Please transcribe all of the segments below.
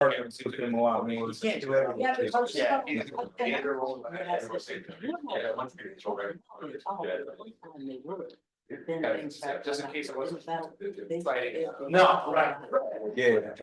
Can't do everything. Yeah, because- Yeah. Just in case it wasn't fighting. No, right. Yeah.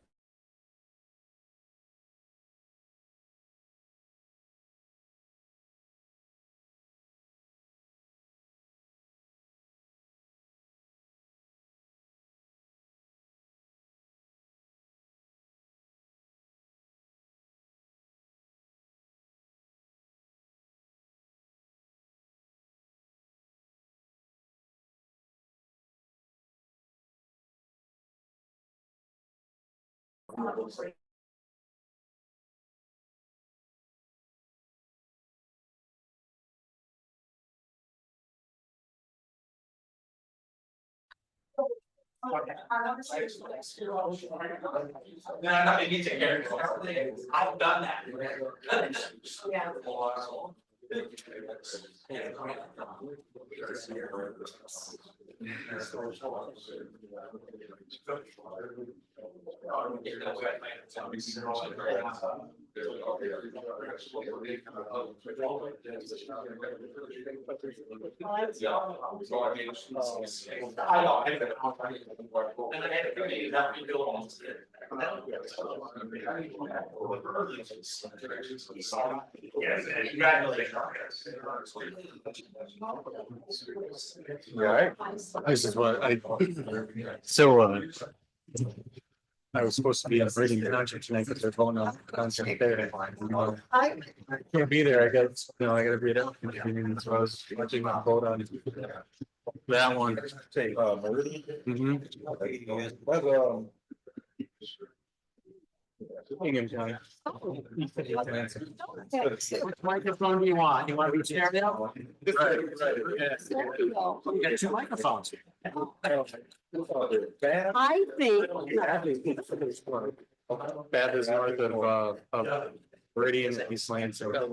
No, I'm not making it here. I've done that. Yeah. I know, I did. And I had to be that rebuild almost. Yes, and congratulations. Right. This is what I, so, I was supposed to be in Reading Township tonight, but they're voting on concept there. I can't be there, I got, I gotta be there. So I was watching my vote on that one. Mhm. Hingham County. Which microphone do you want? You want to be chair now? You got two microphones. I think. Bath is north of Meridian and East Lansing. So,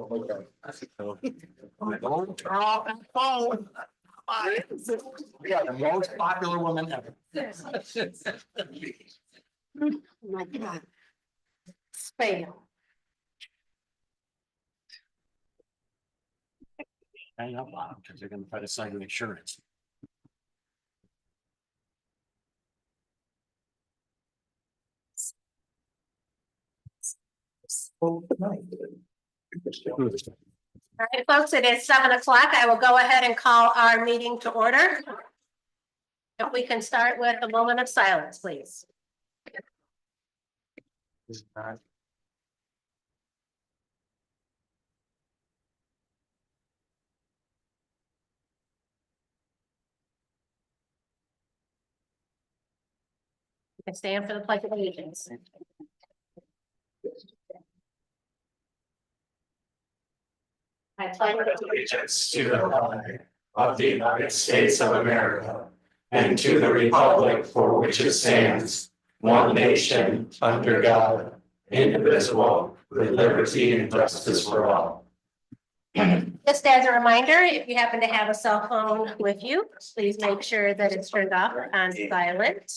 don't turn off that phone. Yeah, the most popular woman ever. My God. Spam. Hang up on them because they're gonna try to sign an insurance. All right, folks, it is 7 o'clock. I will go ahead and call our meeting to order. If we can start with a moment of silence, please. You can stand for the pledge of allegiance. I pledge Allegiance to the flag of the United States of America and to the republic for which it stands, one nation, under God, indivisible, with liberty and justice for all. Just as a reminder, if you happen to have a cell phone with you, please make sure that it's turned off on silent.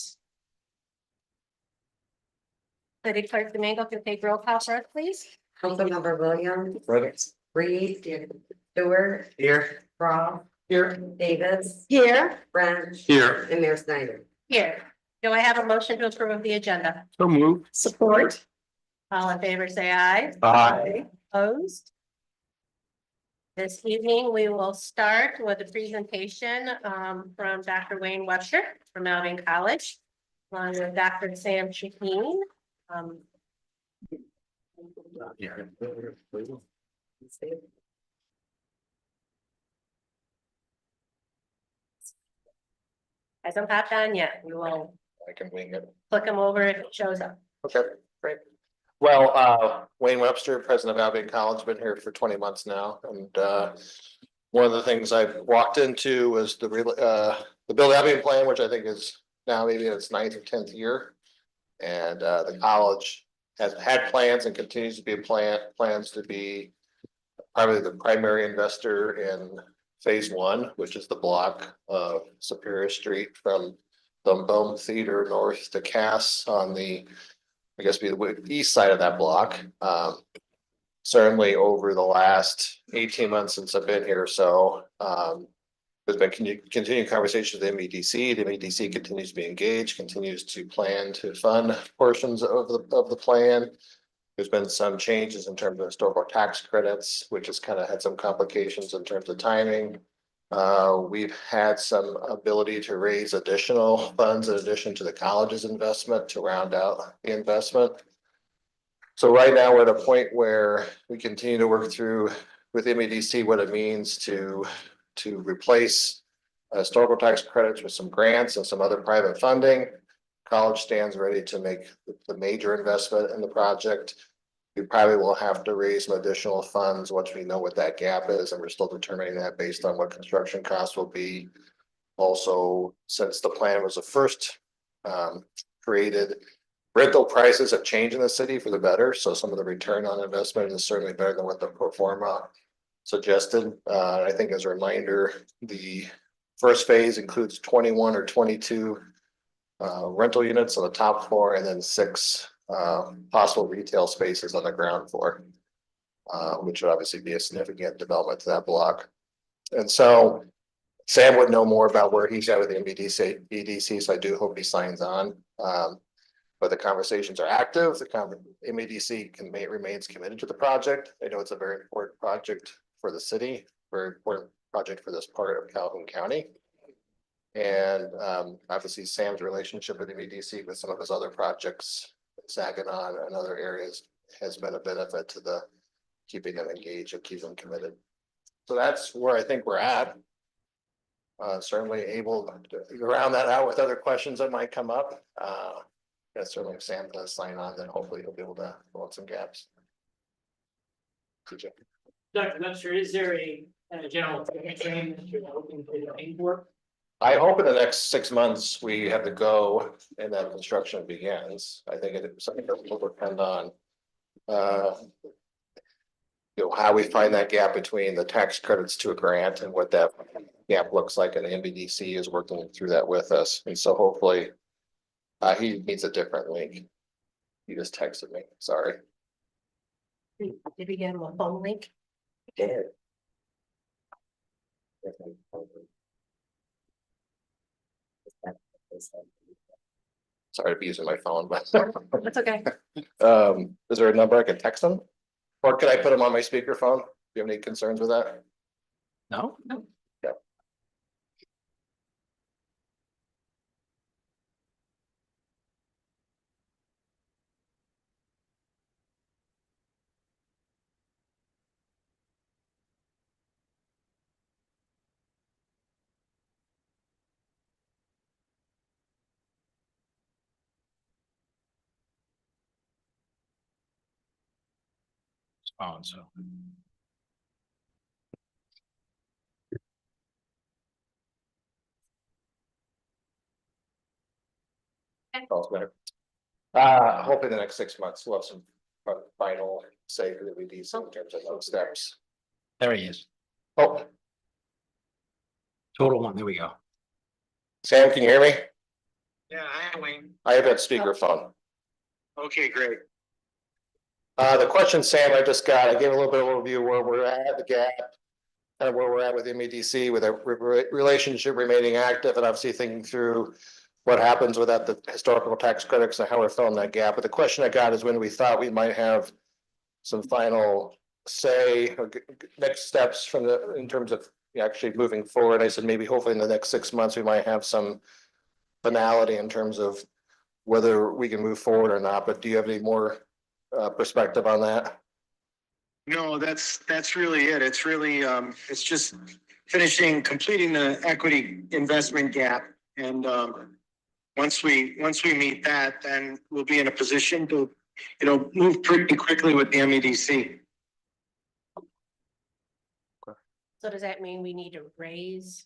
City Clerk Domingo, can you take roll call for us, please? Councilmember Williams. Right. Reed. Stewart. Here. Ross. Here. Davis. Here. French. Here. And Mayor Snyder. Here. Do I have a motion to approve the agenda? So move. Support. All in favor, say aye. Aye. Opposed? This evening, we will start with a presentation from Dr. Wayne Webster from Albion College, along with Dr. Sam Shaheen. Hasn't popped on yet. We will I can wing it. click them over if it shows up. Okay, great. Well, Wayne Webster, president of Albion College, been here for 20 months now, and one of the things I walked into was the Build Albion plan, which I think is now maybe in its 9th or 10th year. And the college has had plans and continues to be plans to be probably the primary investor in phase 1, which is the block of Superior Street from the Bowman Theater north to Cass on the I guess be the east side of that block. Certainly over the last 18 months since I've been here, so there's been continuing conversations with MEDC. The MEDC continues to be engaged, continues to plan to fund portions of the plan. There's been some changes in terms of historical tax credits, which has kind of had some complications in terms of timing. We've had some ability to raise additional funds in addition to the college's investment to round out the investment. So right now, we're at a point where we continue to work through with MEDC what it means to replace historical tax credits with some grants and some other private funding. College stands ready to make the major investment in the project. We probably will have to raise some additional funds once we know what that gap is, and we're still determining that based on what construction costs will be. Also, since the plan was the first created, rental prices have changed in the city for the better, so some of the return on investment is certainly better than what the pro forma suggested. I think as a reminder, the first phase includes 21 or 22 rental units on the top floor and then 6 possible retail spaces on the ground floor, which would obviously be a significant development to that block. And so Sam would know more about where he's at with the MEDC, so I do hope he signs on. But the conversations are active. The MEDC remains committed to the project. I know it's a very important project for the city, very important project for this part of Calhoun County. And obviously Sam's relationship with the MEDC with some of his other projects, Saginaw and other areas, has been a benefit to the keeping them engaged and keep them committed. So that's where I think we're at. Certainly able to round that out with other questions that might come up. Certainly if Sam does sign on, then hopefully he'll be able to fill in some gaps. Dr. Webster, is there a general frame that you're hoping to aim for? I hope in the next 6 months we have to go and that construction begins. I think it's something that will depend on how we find that gap between the tax credits to a grant and what that gap looks like, and the MEDC is working through that with us. And so hopefully he needs a different link. He just texted me, sorry. Did we get him a phone link? Did. Sorry to be using my phone, but That's okay. is there a number I can text him? Or can I put him on my speakerphone? Do you have any concerns with that? No. Yeah. So. Better. Hoping the next 6 months we'll have some final say for the MEDC in terms of those steps. There he is. Oh, Total one. There we go. Sam, can you hear me? Yeah, hi, Wayne. I have that speakerphone. Okay, great. The question, Sam, I just got, I gave a little bit of overview where we're at, the gap, and where we're at with MEDC, with a relationship remaining active, and obviously thinking through what happens without the historical tax credits and how we're filling that gap. But the question I got is when we thought we might have some final say or next steps from in terms of actually moving forward. I said maybe hopefully in the next 6 months we might have some finality in terms of whether we can move forward or not. But do you have any more perspective on that? No, that's really it. It's really, it's just completing the equity investment gap. And, once we meet that, then we'll be in a position to, move pretty quickly with the MEDC. So does that mean we need to raise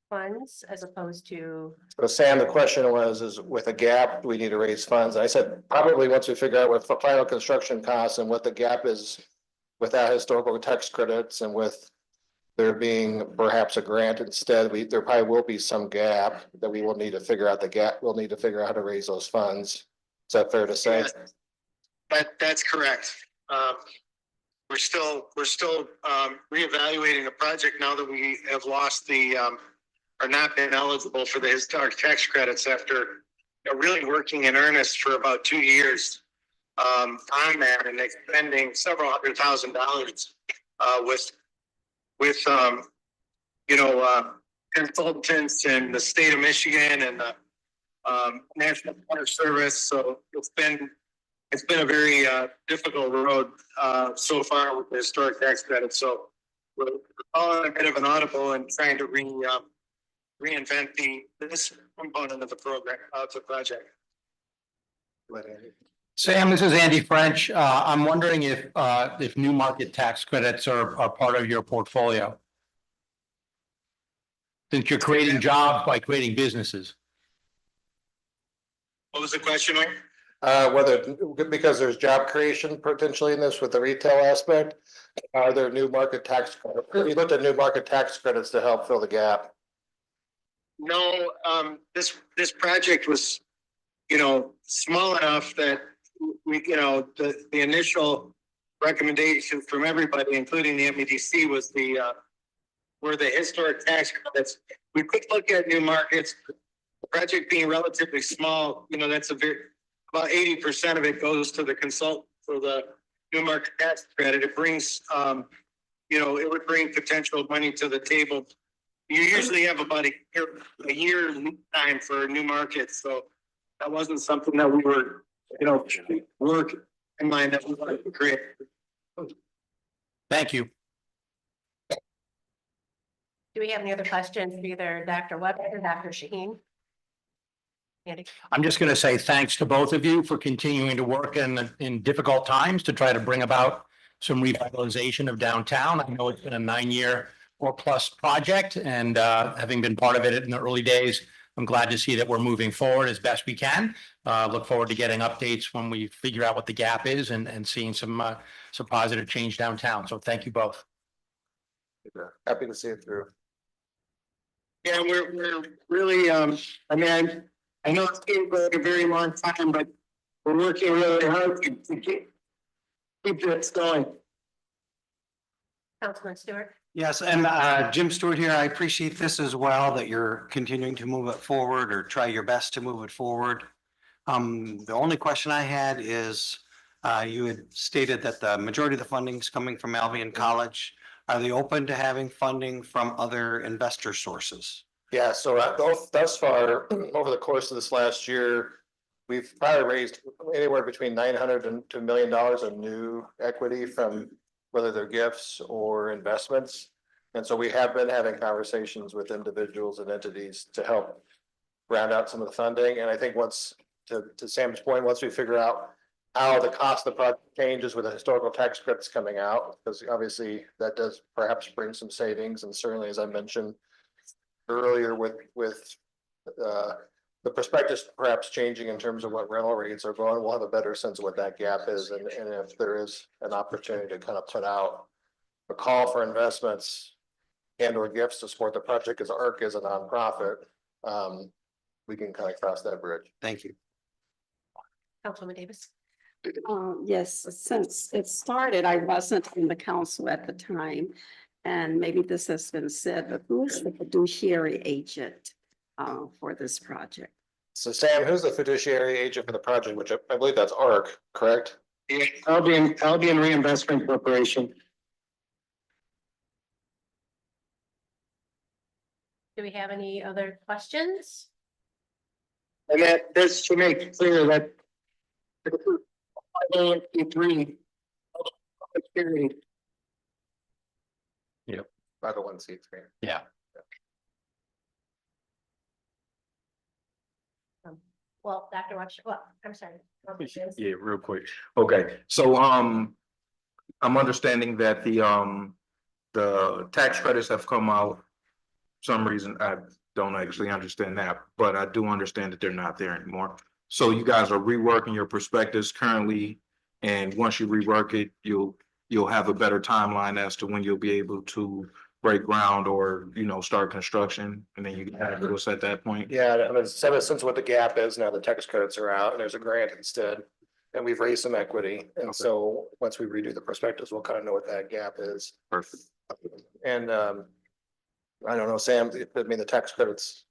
funds as opposed to? So Sam, the question was, is with a gap, do we need to raise funds? I said, probably once we figure out what final construction costs and what the gap is without historical tax credits and with there being perhaps a grant instead, there probably will be some gap that we will need to figure out the gap. We'll need to figure out how to raise those funds. Is that fair to say? That's correct. We're still reevaluating the project now that we have lost or not been eligible for the historic tax credits after really working in earnest for about 2 years on that and expending several $100,000 with consultants in the state of Michigan and the National Park Service. So it's been a very difficult road so far with the historic tax credit. So we're calling a bit of an audible and trying to reinvent this component of the program, of the project. Sam, this is Andy French. I'm wondering if new market tax credits are part of your portfolio. Since you're creating jobs by creating businesses. What was the question, Mike? Because there's job creation potentially in this with the retail aspect, are there new market tax credits? You looked at new market tax credits to help fill the gap. No, this project was, small enough that we, the initial recommendation from everybody, including the MEDC, was were the historic tax credits. We could look at new markets. The project being relatively small, that's about 80% of it goes to the consult for the new market tax credit. It brings, it would bring potential money to the table. You usually have about a year lead time for new markets, so that wasn't something that we were, work in mind that we wanted to create. Thank you. Do we have any other questions for either Dr. Webster or Dr. Shaheen? Andy? I'm just going to say thanks to both of you for continuing to work in difficult times to try to bring about some revitalization of downtown. I know it's been a 9-year or plus project, and having been part of it in the early days, I'm glad to see that we're moving forward as best we can. Look forward to getting updates when we figure out what the gap is and seeing some positive change downtown. So thank you both. Happy to see it through. Yeah, we're really, I know it's been a very long time, but we're working really hard to keep this going. Councilman Stewart? Yes, and Jim Stewart here. I appreciate this as well, that you're continuing to move it forward or try your best to move it forward. The only question I had is, you had stated that the majority of the funding is coming from Albion College. Are they open to having funding from other investor sources? Yeah, so thus far, over the course of this last year, we've probably raised anywhere between $900,000 and $1 million of new equity from whether they're gifts or investments. And so we have been having conversations with individuals and entities to help round out some of the funding. And I think to Sam's point, once we figure out how the cost of the project changes with the historical tax credits coming out, because obviously that does perhaps bring some savings. And certainly, as I mentioned earlier, with the prospectus perhaps changing in terms of what rental rates are going, we'll have a better sense of what that gap is. And if there is an opportunity to kind of put out a call for investments and or gifts to support the project, as ARC is a nonprofit, we can kind of cross that bridge. Thank you. Councilwoman Davis? Yes, since it started, I wasn't in the council at the time. And maybe this has been said, but who is the fiduciary agent for this project? So Sam, who's the fiduciary agent for the project, which I believe that's ARC, correct? Yeah, Albion Reinvestment Corporation. Do we have any other questions? And that this to make it clear that security. 501c3. Yeah. Well, Dr. Webster, well, I'm sorry. Yeah, real quick. Okay, so I'm understanding that the tax credits have come out. For some reason I don't actually understand that, but I do understand that they're not there anymore. So you guys are reworking your prospectus currently, and once you rework it, you'll have a better timeline as to when you'll be able to break ground or, start construction, and then you can have us at that point? Yeah, I mean, since what the gap is now, the tax credits are out and there's a grant instead. And we've raised some equity. And so once we redo the prospectus, we'll kind of know what that gap is. Perfect. And I don't know, Sam, I mean, the tax credits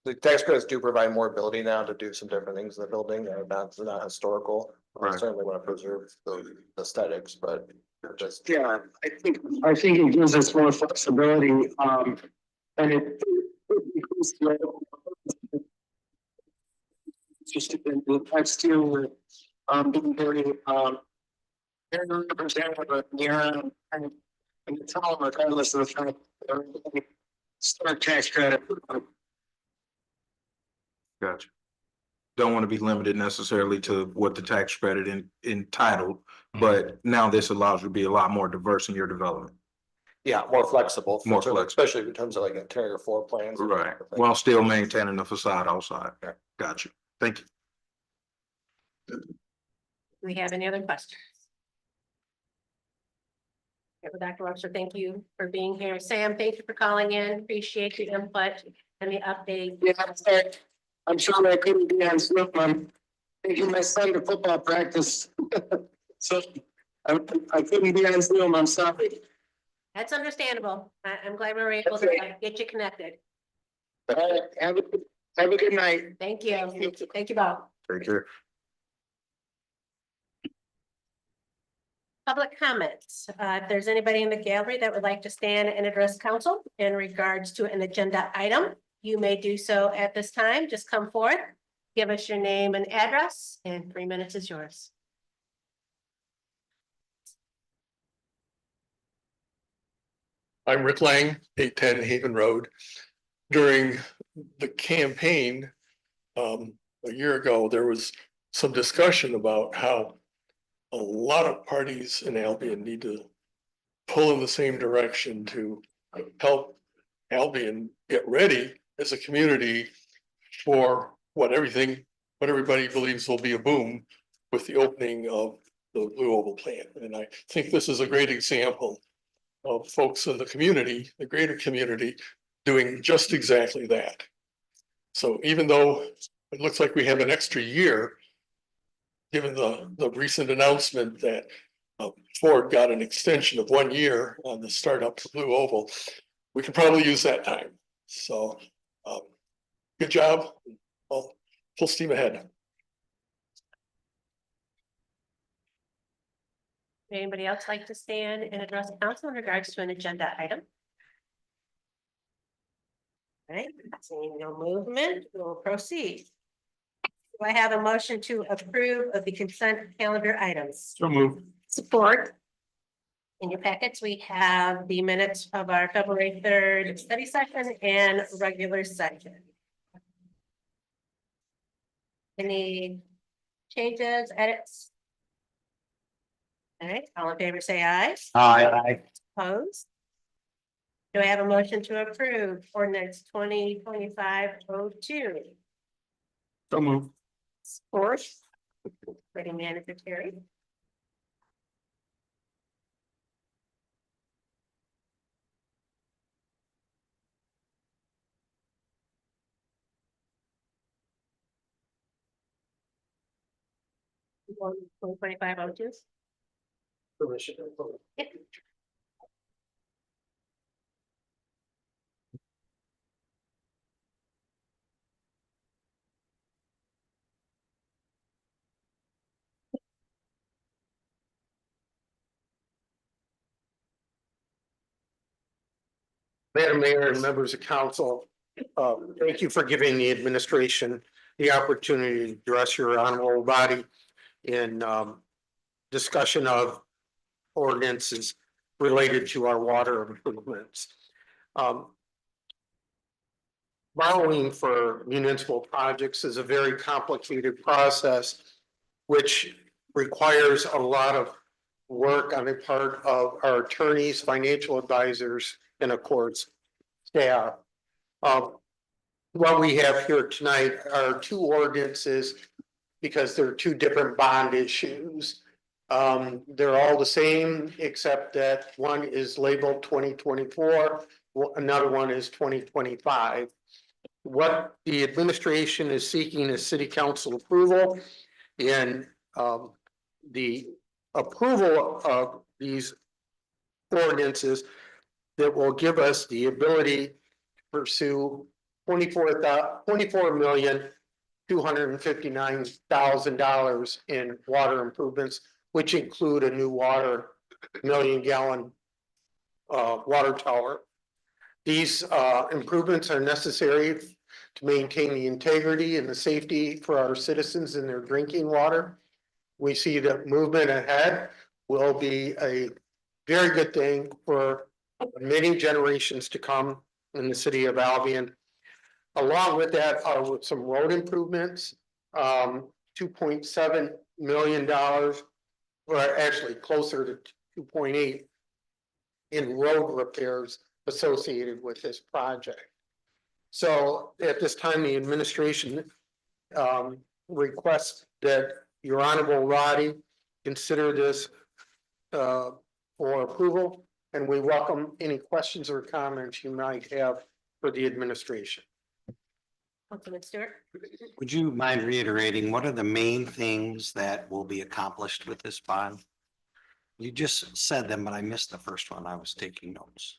do provide more ability now to do some different things in the building. They're not historical. I Right. certainly want to preserve the aesthetics, but just. Yeah, I think it gives us more flexibility, and it. Just in the exterior, being very representative of Nira and the town, regardless of the fact that start tax credit. Gotcha. Don't want to be limited necessarily to what the tax credit entitled, but now this allows you to be a lot more diverse in your development. Yeah, more flexible. More flexible. Especially in terms of like interior floor plans. Right, while still maintaining the facade outside. Gotcha. Thank you. Do we have any other questions? Okay, well, Dr. Webster, thank you for being here. Sam, thank you for calling in. Appreciate your input and the update. Yeah, I'm sure I couldn't be on Zoom. I'm taking my son to football practice. So I couldn't be on Zoom. I'm sorry. That's understandable. I'm glad we were able to get you connected. All right, have a good night. Thank you. Thank you both. Take care. Public comments. If there's anybody in the gallery that would like to stand and address council in regards to an agenda item, you may do so at this time. Just come forward, give us your name and address, and 3 minutes is yours. I'm Rick Lang, 810 Haven Road. During the campaign a year ago, there was some discussion about how a lot of parties in Albion need to pull in the same direction to help Albion get ready as a community for what everybody believes will be a boom with the opening of the Blue Oval plant. And I think this is a great example of folks in the community, the greater community, doing just exactly that. So even though it looks like we have an extra year, given the recent announcement that Ford got an extension of 1 year on the startup for Blue Oval, we can probably use that time. So good job. Well, full steam ahead. Anybody else like to stand and address council in regards to an agenda item? All right, seeing no movement, we'll proceed. Do I have a motion to approve of the consent calendar items? So moved. Support. In your packets, we have the minutes of our February 3rd study session and regular session. Any changes, edits? All right, all in favor, say aye. Aye. Opposed? Do I have a motion to approve ordinance 2025-02? So moved. Support. City Manager Terry. On 2025-02. Yep. Madam Mayor and members of council, thank you for giving the administration the opportunity to address your honorable body in discussion of ordinances related to our water improvements. Borrowing for municipal projects is a very complicated process, which requires a lot of work on the part of our attorneys, financial advisors, and of course, staff. What we have here tonight are two ordinances because there are two different bond issues. They're all the same, except that one is labeled 2024, another one is 2025. What the administration is seeking is city council approval, and the approval of these ordinances that will give us the ability to pursue $24,259,000 in water improvements, which include a new million-gallon water tower. These improvements are necessary to maintain the integrity and the safety for our citizens in their drinking water. We see that movement ahead will be a very good thing for many generations to come in the city of Albion. Along with that are some road improvements, $2.7 million, or actually closer to 2.8 in road repairs associated with this project. So at this time, the administration requests that Your Honorable Roddy consider this for approval, and we welcome any questions or comments you might have for the administration. Councilman Stewart? Would you mind reiterating, what are the main things that will be accomplished with this bond? You just said them, but I missed the first one. I was taking notes.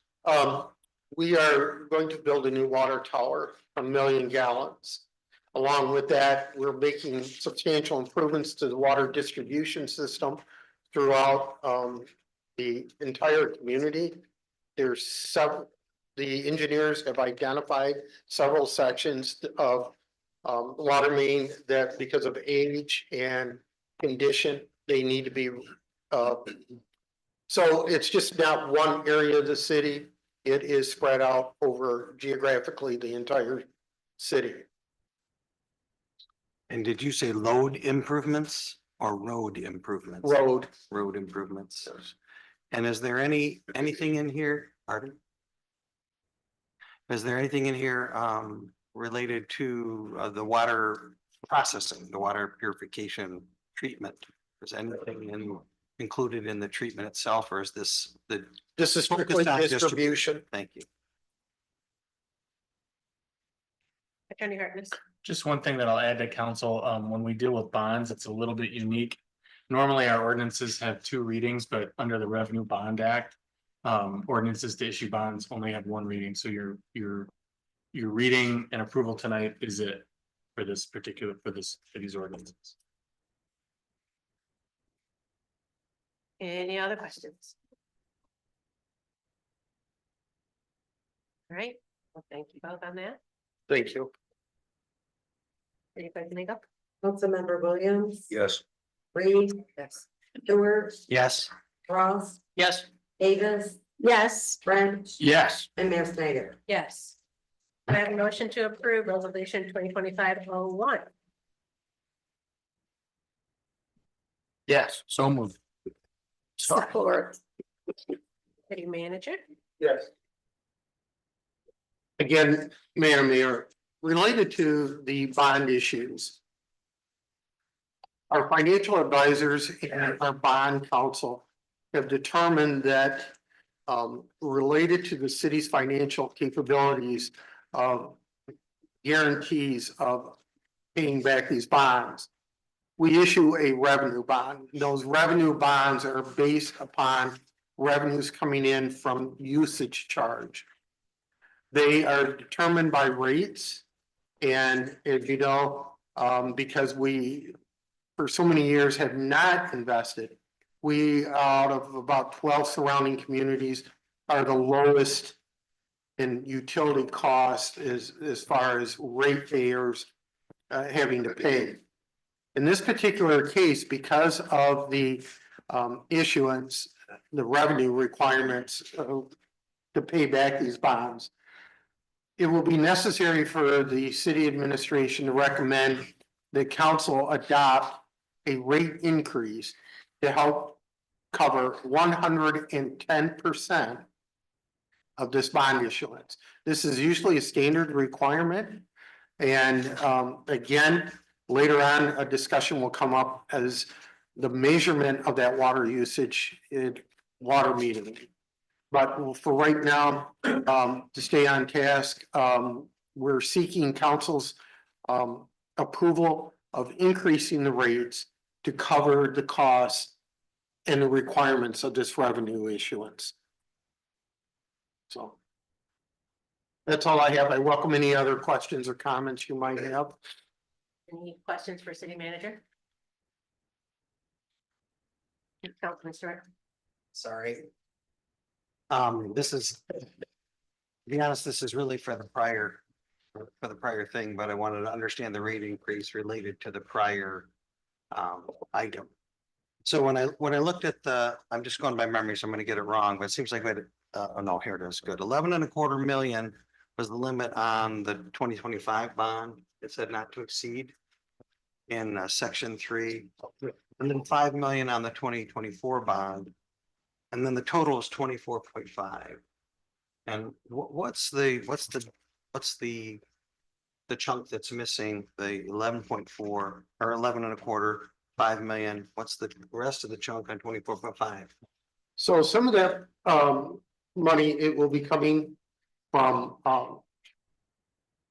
We are going to build a new water tower, 1 million gallons. Along with that, we're making substantial improvements to the water distribution system throughout the entire community. There's several, the engineers have identified several sections of water main that, because of age and condition, they need to be so it's just not one area of the city. It is spread out over geographically the entire city. And did you say load improvements or road improvements? Road improvements. And is there anything in here, Arden? Is there anything in here related to the water processing, the water purification treatment? Is anything included in the treatment itself, or is this This is strictly distribution. Thank you. Attorney Hartness? Just one thing that I'll add to council, when we deal with bonds, it's a little bit unique. Normally, our ordinances have 2 readings, but under the Revenue Bond Act, ordinances to issue bonds only have 1 reading. So your reading and approval tonight is it for this particular, for these ordinances. Any other questions? All right, well, thank you both on that. Thank you. City President Eagle? Councilmember Williams. Yes. Reed. Yes. Stewart. Yes. Ross. Yes. Davis. Yes. French. Yes. And Mayor Snyder. Yes. I have a motion to approve resolution 2025-01. Yes, so moved. Support. City Manager? Yes. Again, Mayor, related to the bond issues, our financial advisors and our bond counsel have determined that related to the city's financial capabilities of guarantees of paying back these bonds, we issue a revenue bond. Those revenue bonds are based upon revenues coming in from usage charge. They are determined by rates, and as you know, because we for so many years have not invested, we out of about 12 surrounding communities are the lowest in utility cost as far as ratepayers having to pay. In this particular case, because of the issuance, the revenue requirements to pay back these bonds, it will be necessary for the city administration to recommend that council adopt a rate increase to help cover 110% of this bond issuance. This is usually a standard requirement. And again, later on, a discussion will come up as the measurement of that water usage in water metering. But for right now, to stay on task, we're seeking council's approval of increasing the rates to cover the costs and the requirements of this revenue issuance. So that's all I have. I welcome any other questions or comments you might have. Any questions for city manager? Councilman Stewart? Sorry. This is, to be honest, this is really for the prior thing, but I wanted to understand the rate increase related to the prior item. So when I looked at I'm just going by memory, so I'm gonna get it wrong, but it seems like we had, oh no, here it is, good. 11.25 million was the limit on the 2025 bond. It said not to exceed in section 3, and then 5 million on the 2024 bond. And then the total is 24.5. And what's the chunk that's missing, the 11.4 or 11.25, 5 million? What's the rest of the chunk on 24.5? So some of that money, it will be coming from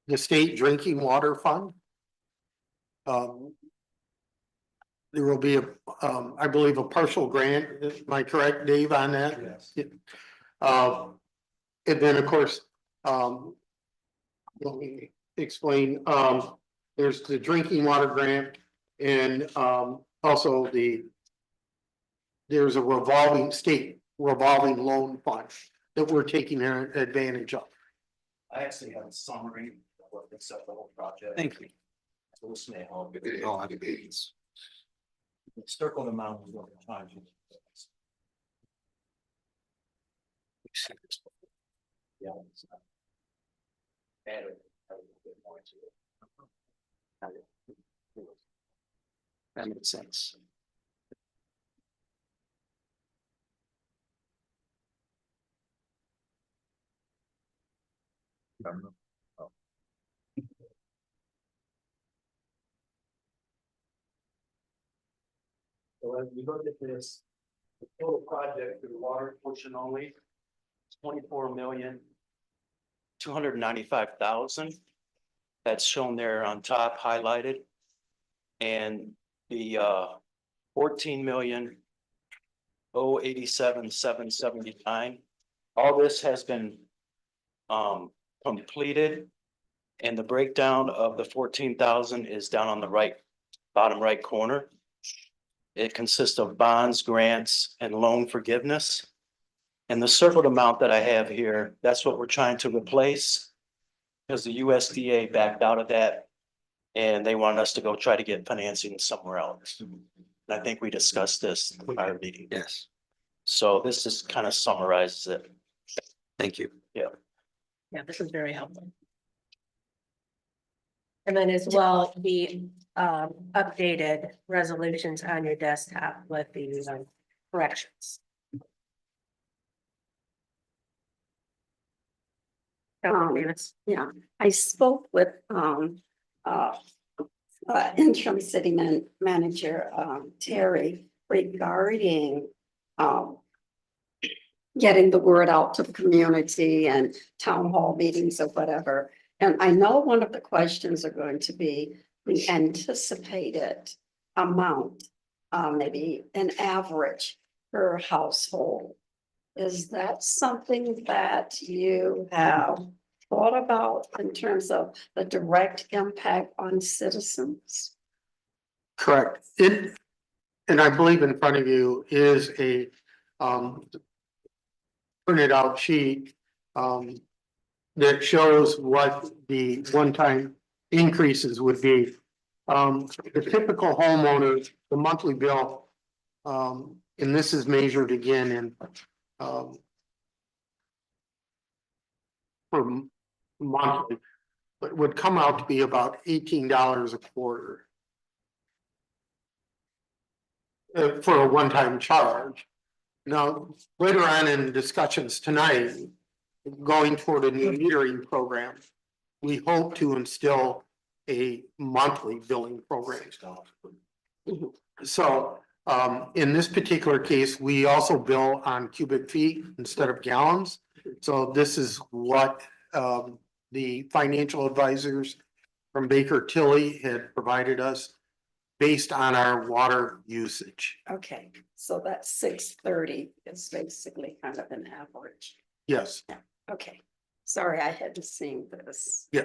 the state drinking water fund. There will be I believe a partial grant. Am I correct, Dave, on that? Yes. And then, of course, let me explain, there's the drinking water grant and also there's a state revolving loan fund that we're taking advantage of. I actually have a summary of what makes up the whole project. Thank you. So this may help. Oh, I agree. Circle them out over time. Yeah. Add a bit more to it. That makes sense. So as we look at this, the total project for the water portion only, it's 24,295,000. That's shown there on top highlighted. And the 14,087,779. All this has been completed. And the breakdown of the 14,000 is down on the right, bottom right corner. It consists of bonds, grants, and loan forgiveness. And the circled amount that I have here, that's what we're trying to replace. Because the USDA backed out of that. And they wanted us to go try to get financing somewhere else. And I think we discussed this in our meeting. Yes. So this just kind of summarizes it. Thank you. Yeah, this is very helpful. And then as well, the updated resolutions on your desktop with the corrections. Yeah, I spoke with interim city manager Terry regarding getting the word out to the community and town hall meetings or whatever. And I know one of the questions are going to be the anticipated amount, maybe an average per household. Is that something that you have thought about in terms of the direct impact on citizens? Correct. And I believe in front of you is a printed out sheet that shows what the one-time increases would be. The typical homeowner, the monthly bill, and this is measured again in for monthly, but would come out to be about $18 a quarter for a one-time charge. Now, later on in discussions tonight, going toward a new metering program, we hope to instill a monthly billing program. So In this particular case, we also bill on cubic feet instead of gallons. So this is what the financial advisors from Baker Tilly had provided us based on our water usage. Okay, so that's 630 is basically kind of an average. Yes, Okay, sorry, I hadn't seen this. yeah,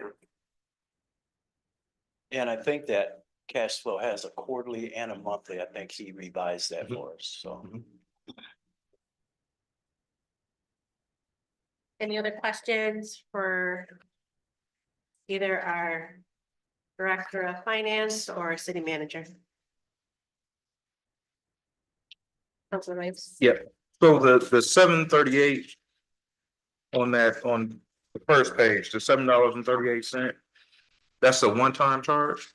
And I think that cash flow has a quarterly and a monthly. I think he revised that for us, so. Any other questions for either our Director of Finance or City Manager? Councilor Rice? Yeah, so the 738 on the first page, the $7.38, that's a one-time charge?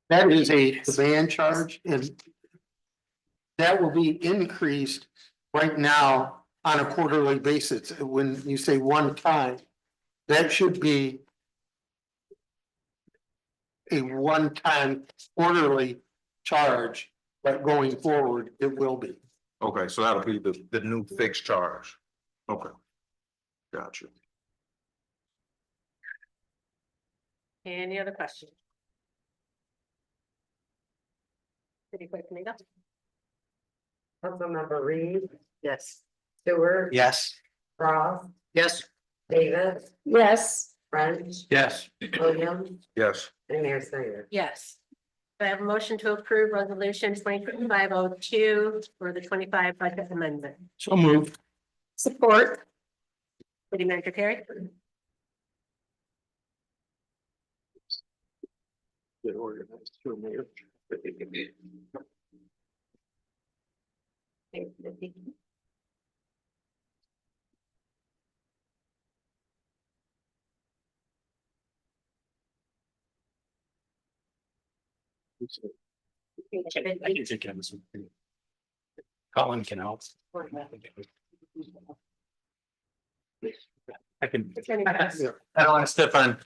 that is a demand charge and that will be increased right now on a quarterly basis. When you say one time, that should be a one-time quarterly charge, but going forward, it will be. Okay, so that'll be the new fixed charge. Okay. Gotcha. Any other questions? City Clerk Domingo? Councilmember Reed, Yes. Stewart. Yes. Ross, Yes. Davis, Yes, French, Yes. Williams, Yes. and Mayor Snyder. Yes. Do I have a motion to approve resolution 2025-02 for the 25 budget amendment? So moved. support. City Manager Terry? Get organized to a mayor. I can take care of this one. Colin can help. I can, I don't want to step on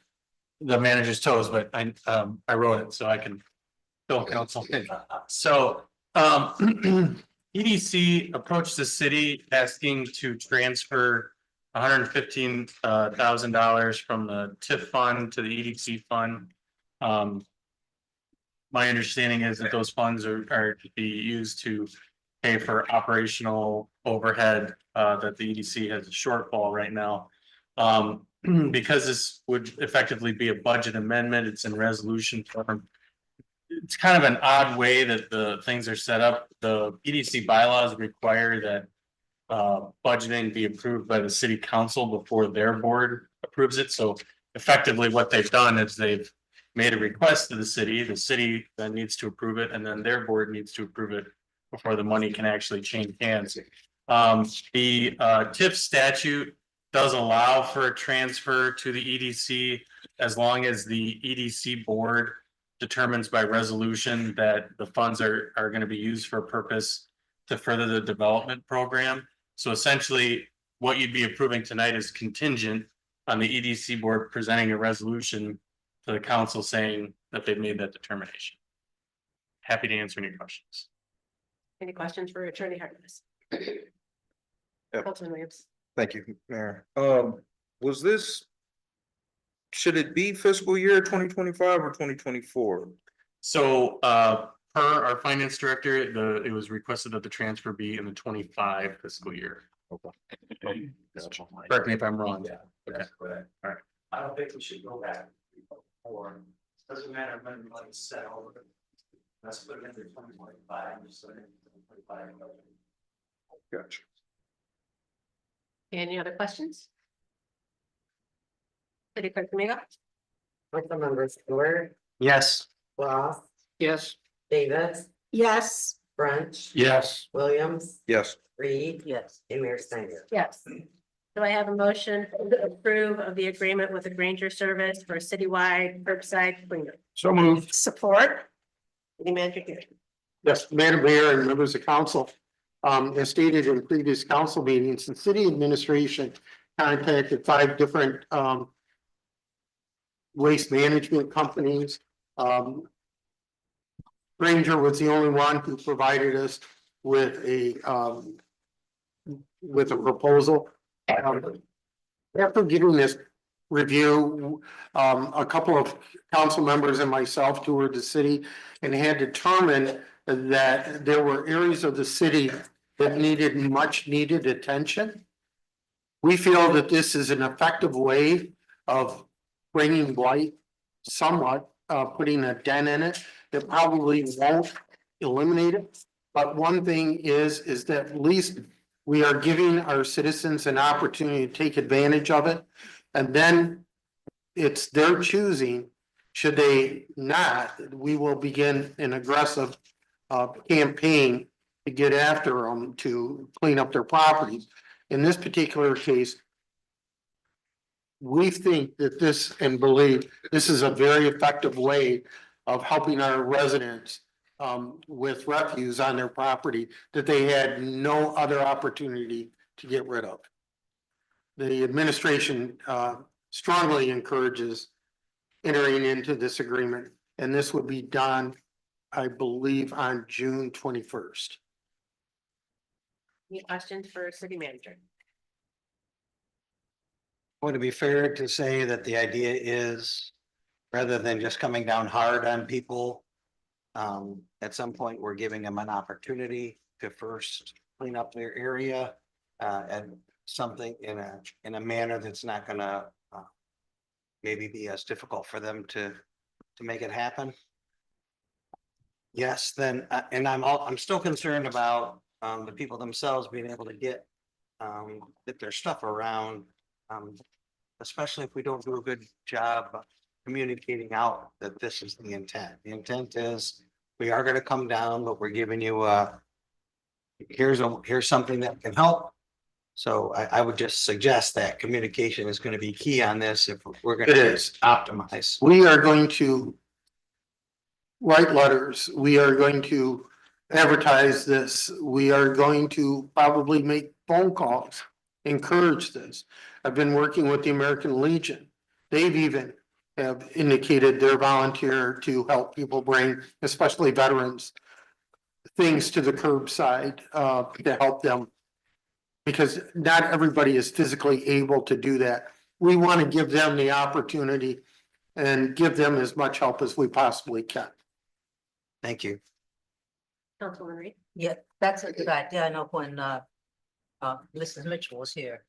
the manager's toes, but I wrote it so I can fill council in. So, EDC approached the city asking to transfer $115,000 from the TIF fund to the EDC fund. My understanding is that those funds are to be used to pay for operational overhead, that the EDC has a shortfall right now. Because this would effectively be a budget amendment, it's in resolution form. It's kind of an odd way that the things are set up. The EDC bylaws require that budgeting be approved by the city council before their board approves it. So effectively what they've done is they've made a request to the city then needs to approve it, and then their board needs to approve it before the money can actually change hands. The TIF statute does allow for a transfer to the EDC as long as the EDC board determines by resolution that the funds are going to be used for a purpose to further the development program. So essentially, what you'd be approving tonight is contingent on the EDC board presenting a resolution to the council saying that they've made that determination. Happy to answer any questions. Any questions for Attorney Harkness? Yep. Councilman Williams? Thank you, Mayor. Was this, should it be fiscal year 2025 or 2024? So per our finance director, it was requested that the transfer be in the 25 fiscal year. Okay. Correct me if I'm wrong. Yeah. Okay. That's correct. All right. I don't think we should go back. Or, doesn't matter when the money's set over. Let's put it in 2025, just so that 2025. Gotcha. Any other questions? City Clerk Domingo? Councilmember Stewart, Yes. Ross, Yes. Davis, Yes, French, Yes. Williams, Yes. Reed, Yes. and Mayor Snyder. Yes. Do I have a motion to approve of the agreement with the Granger Service for citywide curbside cleanup? So moved. support. City Manager Terry? Yes, Madam Mayor and members of council, as stated in previous council meetings, the city administration contacted 5 different waste management companies. Ranger was the only one who provided us with a proposal. After getting this review, a couple of council members and myself toured the city and had determined that there were areas of the city that needed much needed attention. We feel that this is an effective way of bringing blight somewhat, putting a dent in it. It probably won't eliminate it. But one thing is that at least we are giving our citizens an opportunity to take advantage of it. And then it's their choosing. Should they not, we will begin an aggressive campaign to get after them to clean up their properties. In this particular case, we think that this and believe this is a very effective way of helping our residents with refuse on their property that they had no other opportunity to get rid of. The administration strongly encourages entering into this agreement, and this would be done, I believe, on June 21st. Any questions for city manager? Would it be fair to say that the idea is, rather than just coming down hard on people, at some point, we're giving them an opportunity to first clean up their area, and something in a manner that's not gonna maybe be as difficult for them to make it happen? Yes, then, and I'm still concerned about the people themselves being able to get their stuff around, especially if we don't do a good job communicating out that this is the intent. The intent is we are gonna come down, but we're giving you here's something that can help. So I would just suggest that communication is gonna be key on this if we're gonna optimize. We are going to write letters. We are going to advertise this. We are going to probably make phone calls, encourage this. I've been working with the American Legion. They've even have indicated their volunteer to help people bring, especially veterans, things to the curbside to help them. Because not everybody is physically able to do that. We want to give them the opportunity and give them as much help as we possibly can. Thank you. Councilwoman Reed? Yeah, that's a good idea. I know when Mrs. Mitchell was here,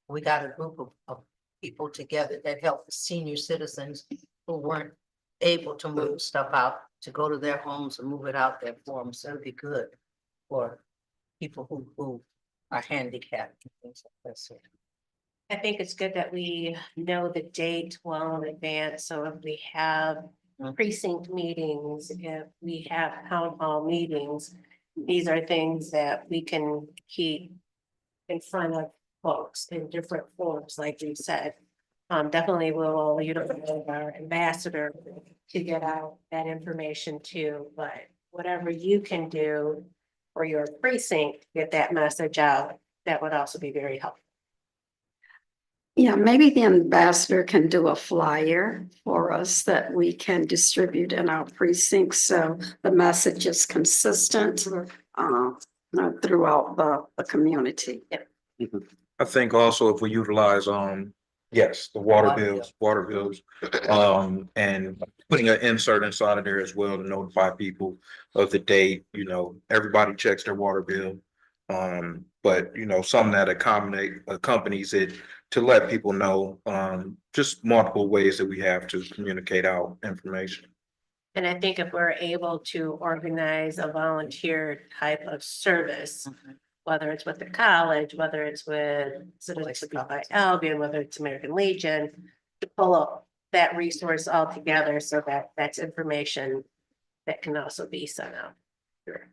we got a group of people together that helped senior citizens who weren't able to move stuff out, to go to their homes and move it out there for them. So it'd be good for people who are handicapped and things like that. I think it's good that we know the date well in advance, so if we have precinct meetings, if we have town hall meetings, these are things that we can keep in front of folks in different forms, like you said. Definitely will utilize our ambassador to get out that information too, but whatever you can do for your precinct, get that message out, that would also be very helpful. Yeah, maybe the ambassador can do a flyer for us that we can distribute in our precincts, so the message is consistent throughout the community. I think also if we utilize, yes, the water bills, and putting an insert inside of there as well to notify people of the date, everybody checks their water bill. But something that accompanies it to let people know, just multiple ways that we have to communicate out information. And I think if we're able to organize a volunteer type of service, whether it's with the college, whether it's with Citizens by Albion, whether it's American Legion, to pull up that resource all together so that that's information that can also be sent out. Sure.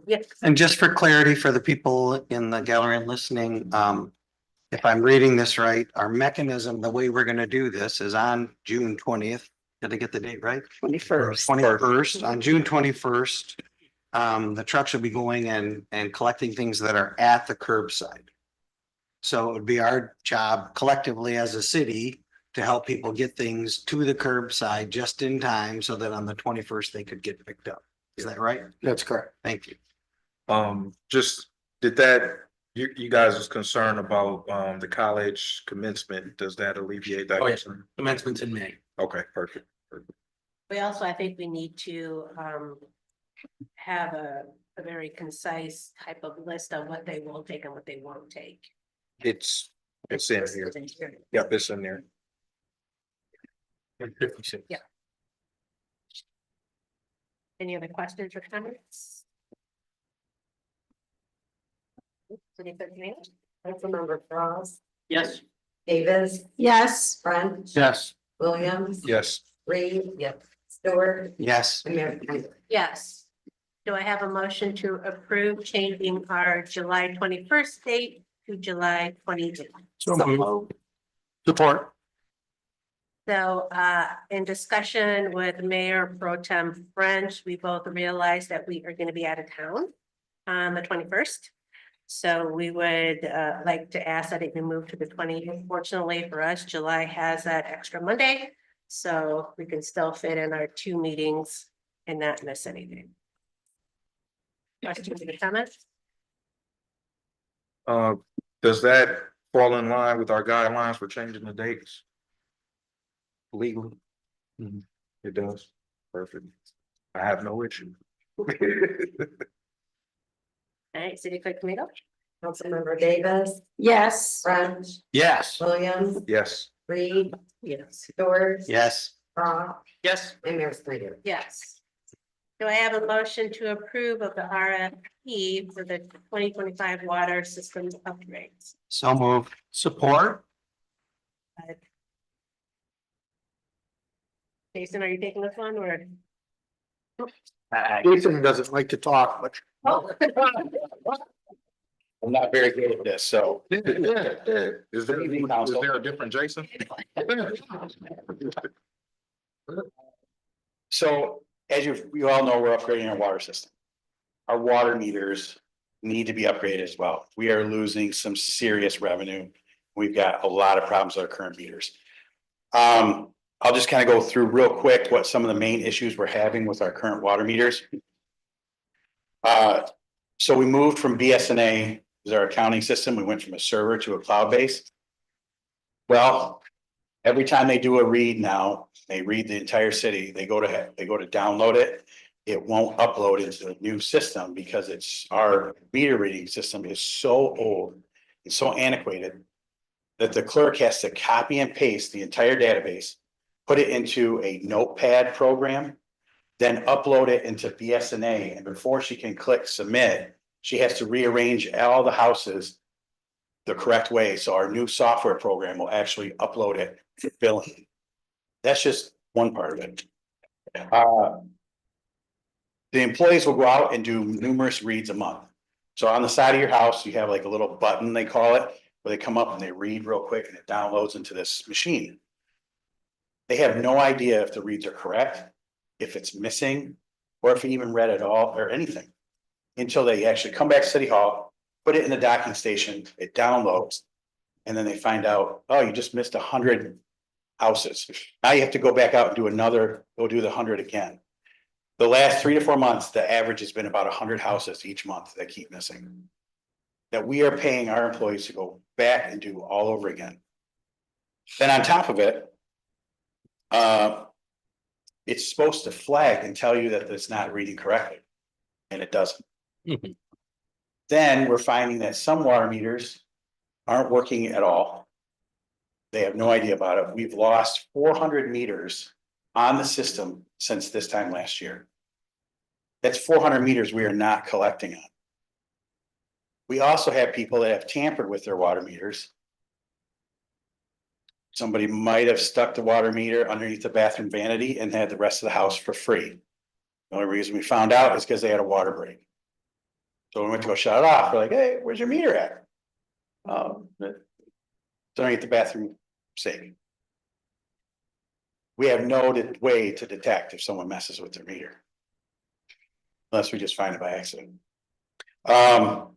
Yeah. And just for clarity for the people in the gallery and listening, if I'm reading this right, our mechanism, the way we're gonna do this is on June 20th. Did I get the date right? 21st. 21st, on June 21st. The trucks will be going and collecting things that are at the curbside. So it would be our job collectively as a city to help people get things to the curbside just in time so that on the 21st they could get picked up. Is that right? That's correct. Thank you. Just did that, you guys was concerned about, the college commencement. Does that alleviate that? Oh, yes. concern? Commencement's in May. Okay, perfect. We also, I think we need to have a very concise type of list of what they will take and what they won't take. It's in here. Yep, it's in there. 56. Yeah. Any other questions or comments? City Clerk Domingo? Councilmember Frost, Yes. Davis, Yes. French. Yes. Williams. Yes. Reed, yes. Stewart, Yes. and Mayor Snyder. Yes. Do I have a motion to approve changing our July 21st date to July 28th? So moved. Support. So in discussion with Mayor Pro Tem French, we both realized that we are going to be out of town on the 21st. So we would like to ask that it be moved to the 20th. Fortunately for us, July has that extra Monday. So we can still fit in our 2 meetings and not miss anything. Questions or comments? Does that fall in line with our guidelines for changing the dates? Legally? It does. Perfect. I have no issue. All right, City Clerk Domingo? Councilmember Davis, Yes. French, Yes. Williams, Yes. Reed, Yes. Stewart. Yes. Frost, Yes. and Mayor Snyder. Yes. Do I have a motion to approve of the RFP for the 2025 water systems upgrades? So moved. Support. Jason, are you taking this one or? Jason doesn't like to talk much. Oh. I'm not very good at this, so. Is there a different Jason? So as you all know, we're upgrading our water system. Our water meters need to be upgraded as well. We are losing some serious revenue. We've got a lot of problems with our current meters. I'll just kind of go through real quick what some of the main issues we're having with our current water meters. So we moved from BSNA as our accounting system. We went from a server to a cloud base. Well, every time they do a read now, they read the entire city, they go to download it. It won't upload into the new system because our meter reading system is so old and so antiquated that the clerk has to copy and paste the entire database, put it into a notepad program, then upload it into BSNA. And before she can click submit, she has to rearrange all the houses the correct way. So our new software program will actually upload it for billing. That's just one part of it. The employees will go out and do numerous reads a month. So on the side of your house, you have like a little button, they call it, where they come up and they read real quick and it downloads into this machine. They have no idea if the reads are correct, if it's missing, or if it even read at all or anything. Until they actually come back to City Hall, put it in the docking station, it downloads. And then they find out, oh, you just missed 100 houses. Now you have to go back out and do go do the 100 again. The last 3 to 4 months, the average has been about 100 houses each month that keep missing. That we are paying our employees to go back and do all over again. Then on top of it, it's supposed to flag and tell you that it's not reading correctly, and it doesn't. Then we're finding that some water meters aren't working at all. They have no idea about it. We've lost 400 meters on the system since this time last year. That's 400 meters we are not collecting on. We also have people that have tampered with their water meters. Somebody might have stuck the water meter underneath the bathroom vanity and had the rest of the house for free. The only reason we found out is because they had a water break. So we went to go shut it off. We're like, hey, where's your meter at? It's underneath the bathroom sink. We have no way to detect if someone messes with their meter. Unless we just find it by accident. The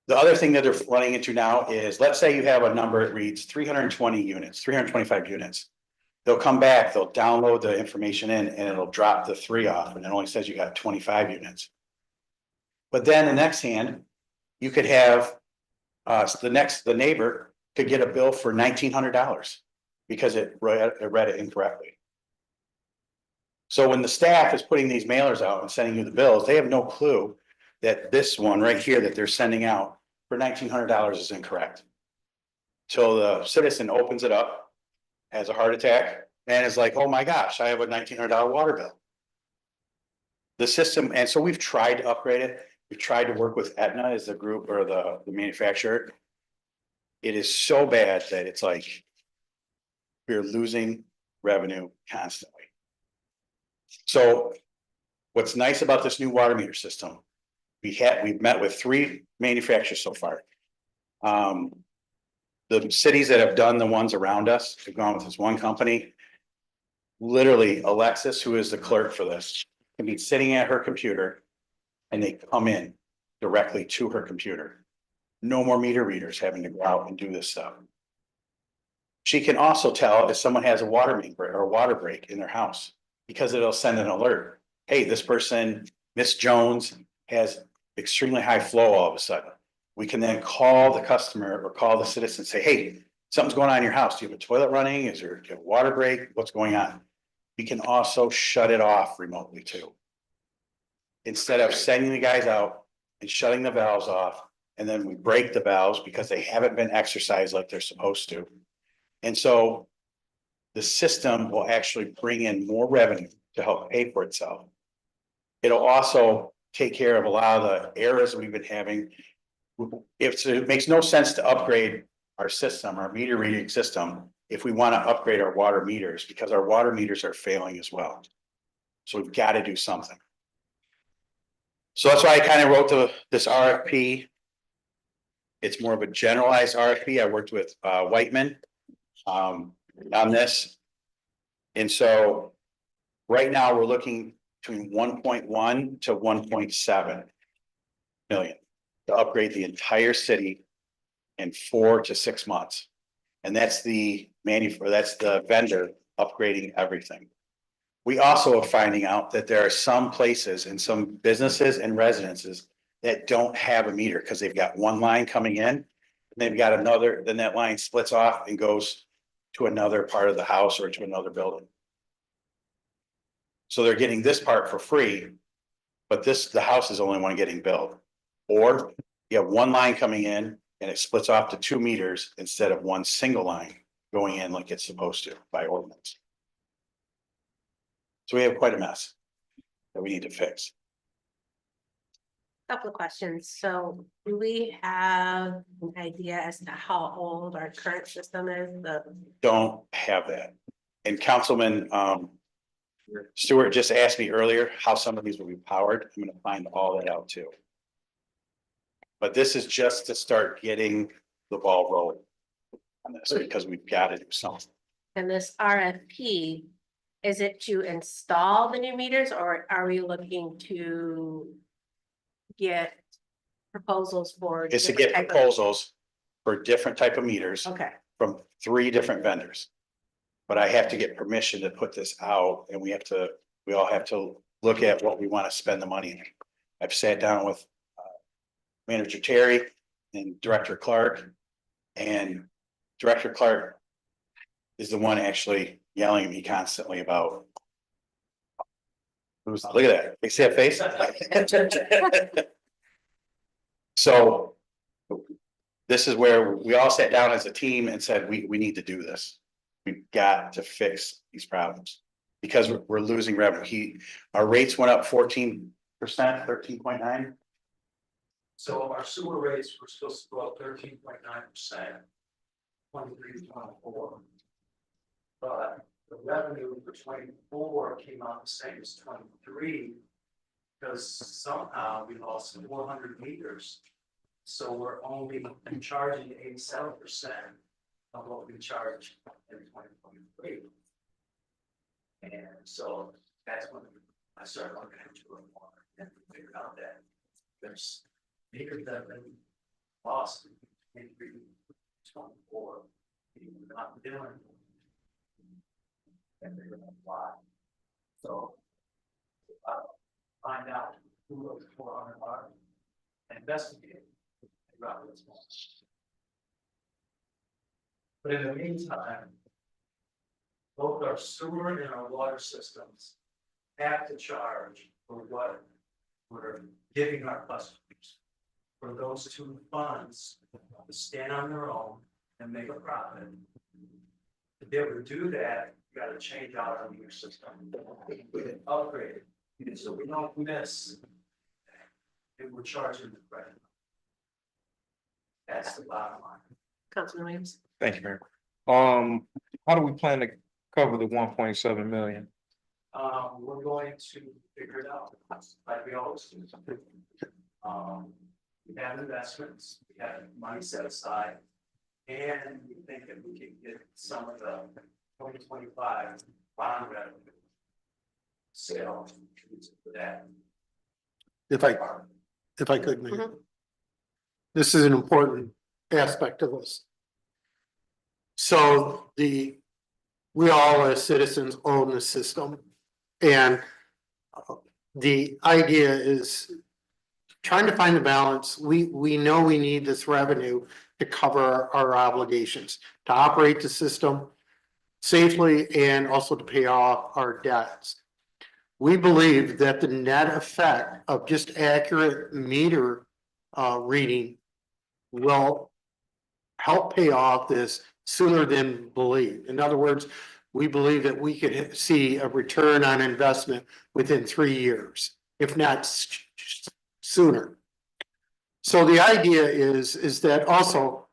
The other thing that they're running into now is, let's say you have a number, it reads 320 units, 325 units. They'll come back, they'll download the information in and it'll drop the 3 off and it only says you got 25 units. But then the next hand, you could have, the neighbor could get a bill for $1,900 because it read it incorrectly. So when the staff is putting these mailers out and sending you the bills, they have no clue that this one right here that they're sending out for $1,900 is incorrect. Till the citizen opens it up, has a heart attack, and is like, oh my gosh, I have a $1,900 water bill. The system, and so we've tried to upgrade it. We've tried to work with Aetna as the group or the manufacturer. It is so bad that it's like we're losing revenue constantly. So what's nice about this new water meter system, we've met with 3 manufacturers so far. The cities that have done the ones around us have gone with this one company. Literally, Alexis, who is the clerk for this, can be sitting at her computer and they come in directly to her computer. No more meter readers having to go out and do this stuff. She can also tell if someone has a water main break or a water break in their house, because it'll send an alert. Hey, this person, Miss Jones, has extremely high flow all of a sudden. We can then call the customer or call the citizen, say, hey, something's going on in your house. Do you have a toilet running? Is there a water break? What's going on? We can also shut it off remotely too. Instead of sending the guys out and shutting the valves off, and then we break the valves because they haven't been exercised like they're supposed to. And so the system will actually bring in more revenue to help pay for itself. It'll also take care of a lot of the errors we've been having. It makes no sense to upgrade our system, our meter reading system, if we want to upgrade our water meters, because our water meters are failing as well. So we've got to do something. So that's why I kind of wrote this RFP. It's more of a generalized RFP. I worked with Whiteman on this. And so right now we're looking between 1.1 to 1.7 million to upgrade the entire city in 4 to 6 months. And that's the vendor upgrading everything. We also are finding out that there are some places and some businesses and residences that don't have a meter because they've got one line coming in and they've got another, then that line splits off and goes to another part of the house or to another building. So they're getting this part for free, but the house is the only one getting billed. Or you have one line coming in and it splits off to 2 meters instead of one single line going in like it's supposed to by ordinance. So we have quite a mess that we need to fix. Couple of questions. So do we have an idea as to how old our current system is? Don't have that. And Councilman Stewart just asked me earlier how some of these will be powered. I'm going to find all that out too. But this is just to start getting the ball rolling on this because we've got to do something. And this RFP, is it to install the new meters or are we looking to get proposals for? It's to get proposals for different type of meters. Okay. From 3 different vendors. But I have to get permission to put this out and we all have to look at what we want to spend the money in. I've sat down with Manager Terry and Director Clark, and Director Clark is the one actually yelling at me constantly about. Look at that. You see that face? So this is where we all sat down as a team and said, we need to do this. We've got to fix these problems because we're losing revenue. Our rates went up 14%, 13.9. So our sewer rates were supposed to go up 13.9%. 23 to 24. But the revenue for 24 came out the same as 23. Because somehow we lost 400 meters. So we're only charging 87% of what we charged in 2023. And so that's when I started looking into it more and figured out that there's meters that have been lost. 24, we're not doing. And they're gonna apply. So. Find out who those 400 are. And investigate. About what's going on. But in the meantime. Both our sewer and our water systems have to charge for what we're giving our customers. For those two funds to stand on their own and make a profit. To be able to do that, you gotta change out our meter system. Upgrade it, so we don't miss. If we're charging the credit. That's the bottom line. Councilman Williams. Thank you, Mayor. How do we plan to cover the 1.7 million? We're going to figure it out, like we always do. We have investments, we have money set aside. And we think that we can get some of the 2025 bond revenue. Sale for that. If I could, Mayor. This is an important aspect of this. So we all as citizens own the system. And the idea is trying to find the balance. We know we need this revenue to cover our obligations, to operate the system safely and also to pay off our debts. We believe that the net effect of just accurate meter reading will help pay off this sooner than believe. In other words, we believe that we could see a return on investment within 3 years, if not sooner. So the idea is that also,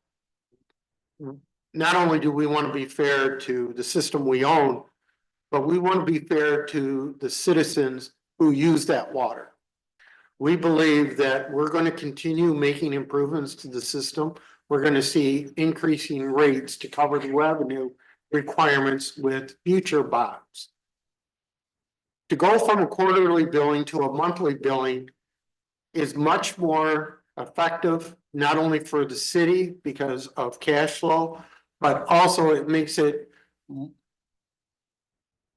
not only do we want to be fair to the system we own, but we want to be fair to the citizens who use that water. We believe that we're going to continue making improvements to the system. We're going to see increasing rates to cover the revenue requirements with future bonds. To go from a quarterly billing to a monthly billing is much more effective, not only for the city because of cash flow, but also it makes it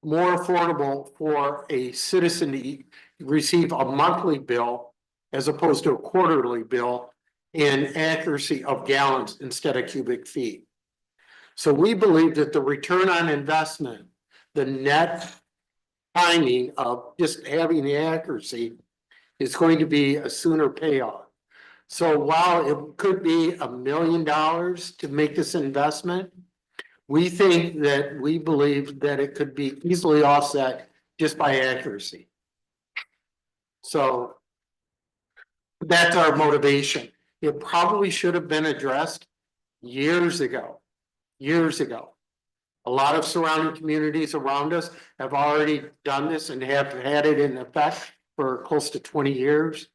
more affordable for a citizen to receive a monthly bill as opposed to a quarterly bill in accuracy of gallons instead of cubic feet. So we believe that the return on investment, the net timing of just having the accuracy is going to be a sooner payoff. So while it could be $1 million to make this investment, we think that we believe that it could be easily offset just by accuracy. So that's our motivation. It probably should have been addressed years ago. A lot of surrounding communities around us have already done this and have had it in effect for close to 20 years.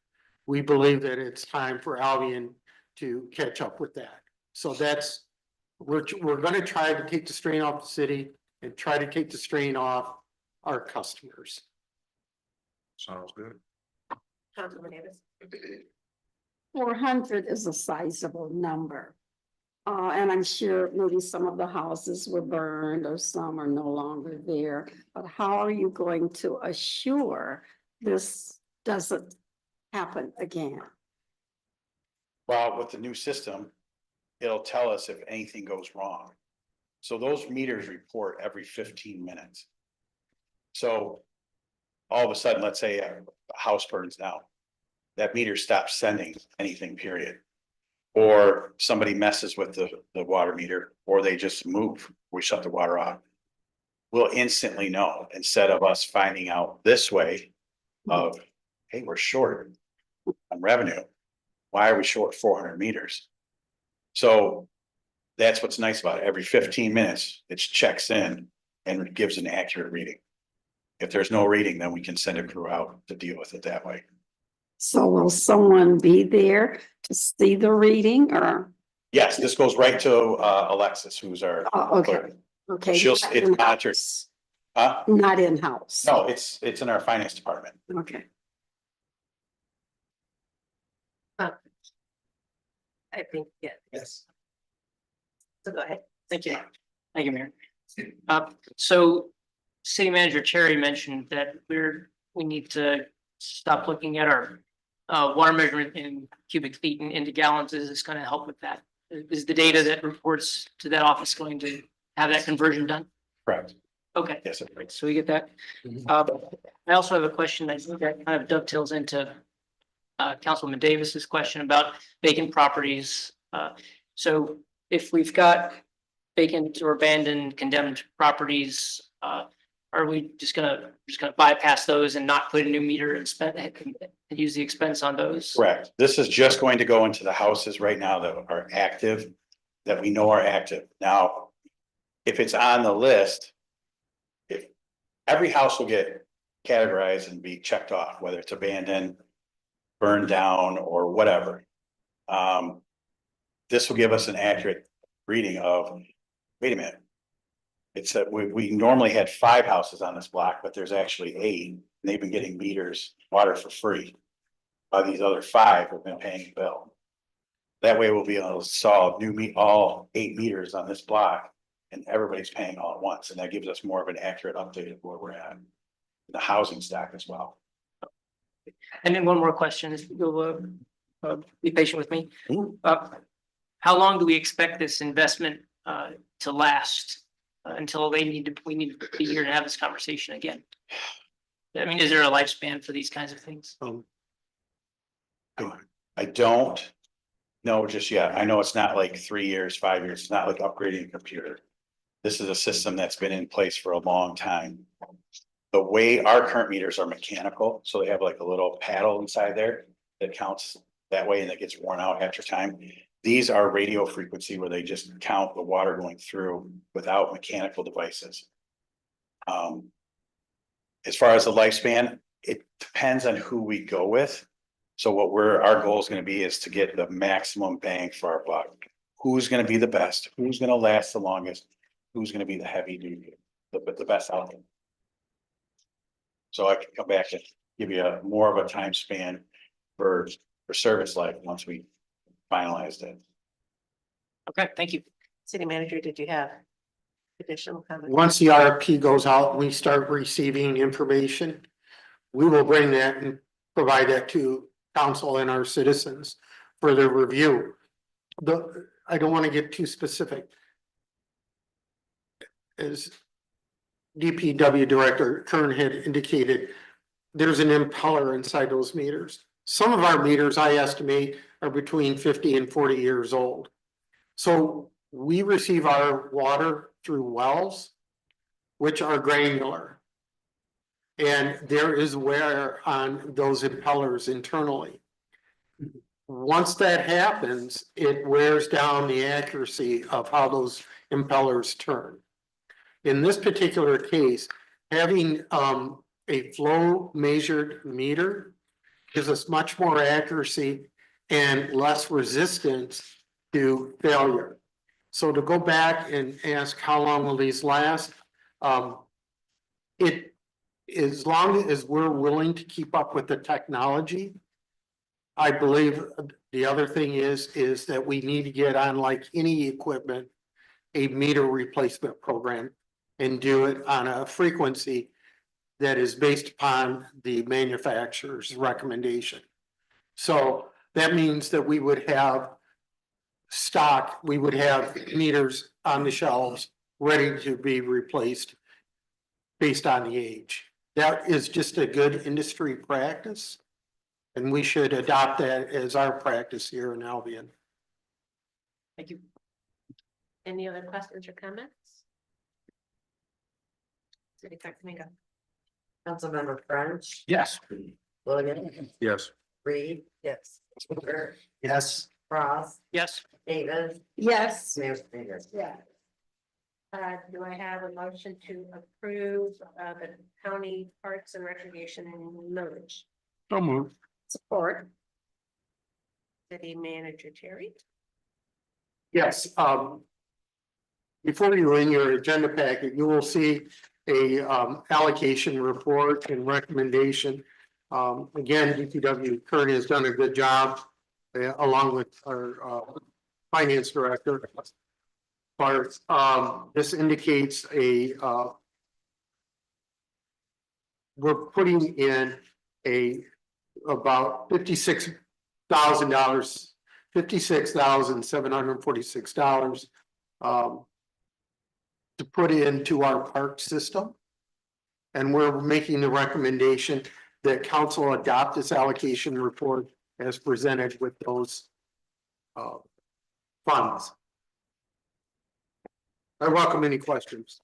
We believe that it's time for Albion to catch up with that. So that's, we're going to try to take the strain off the city and try to take the strain off our customers. Sounds good. Councilman Davis. 400 is a sizable number. And I'm sure maybe some of the houses were burned or some are no longer there. But how are you going to assure this doesn't happen again? Well, with the new system, it'll tell us if anything goes wrong. So those meters report every 15 minutes. So all of a sudden, let's say a house burns down, that meter stops sending anything, period. Or somebody messes with the water meter, or they just move, we shut the water off. We'll instantly know, instead of us finding out this way of, hey, we're short on revenue. Why are we short 400 meters? So that's what's nice about it. Every 15 minutes, it checks in and gives an accurate reading. If there's no reading, then we can send a crew out to deal with it that way. So will someone be there to see the reading or? Yes, this goes right to Alexis, who's our Okay, clerk. okay. It's monitored. Huh? Not in-house. No, it's in our finance department. Okay. I think, yeah. Yes. So go ahead. Thank you. Thank you, Mayor. So City Manager Cherry mentioned that we need to stop looking at our water measurement in cubic feet and into gallons. Is this going to help with that? Is the data that reports to that office going to have that conversion done? Correct. Okay. Yes, sir. Right, so we get that. I also have a question I think that kind of dovetails into Councilman Davis's question about vacant properties. So if we've got vacant or abandoned condemned properties, are we just gonna bypass those and not put a new meter and spend and use the expense on those? Correct. This is just going to go into the houses right now that are active, that we know are active. Now, if it's on the list, if every house will get categorized and be checked off, whether it's abandoned, burned down, or whatever. This will give us an accurate reading of, wait a minute. It's that we normally had 5 houses on this block, but there's actually 8, and they've been getting meters, water for free. These other 5 have been paying the bill. That way we'll be able to install all 8 meters on this block, and everybody's paying all at once, and that gives us more of an accurate update of where we're at. The housing stock as well. And then one more question, if you'll be patient with me. How long do we expect this investment to last until we need to be here to have this conversation again? I mean, is there a lifespan for these kinds of things? I don't know just yet. I know it's not like 3 years, 5 years. It's not like upgrading a computer. This is a system that's been in place for a long time. The way our current meters are mechanical, so they have like a little paddle inside there that counts that way and that gets worn out after time. These are radio frequency where they just count the water going through without mechanical devices. As far as the lifespan, it depends on who we go with. So our goal is going to be is to get the maximum bang for our buck. Who's going to be the best? Who's going to last the longest? Who's going to be the heavy duty, the best out there? So I can come back and give you more of a time span for service life once we finalized it. Okay, thank you. City Manager, did you have additional comments? Once the RFP goes out, and we start receiving information. We will bring that and provide that to council and our citizens for their review. I don't want to get too specific. As DPW Director Kern had indicated, there's an impeller inside those meters. Some of our meters, I estimate, are between 50 and 40 years old. So we receive our water through wells, which are granular. And there is wear on those impellers internally. Once that happens, it wears down the accuracy of how those impellers turn. In this particular case, having a flow measured meter gives us much more accuracy and less resistance to failure. So to go back and ask how long will these last? As long as we're willing to keep up with the technology, I believe the other thing is that we need to get on, like any equipment, a meter replacement program and do it on a frequency that is based upon the manufacturer's recommendation. So that means that we would have stock, we would have meters on the shelves ready to be replaced based on the age. That is just a good industry practice. And we should adopt that as our practice here in Albion. Thank you. Any other questions or comments? City Clerk Domingo. Councilmember French. Yes. Williams. Yes. Reed. Yes. Hoover. Yes. Frost. Yes. Davis. Yes. Mayor Snyder. Yeah. Do I have a motion to approve the county parks and recreation millage? So moved. Support. City Manager Terry. Yes, before you in your agenda packet, you will see a allocation report and recommendation. Again, DPW Kern has done a good job along with our finance director. But this indicates we're putting in about $56,000, $56,746 to put into our park system. And we're making the recommendation that council adopt this allocation report as presented with those funds. I welcome any questions.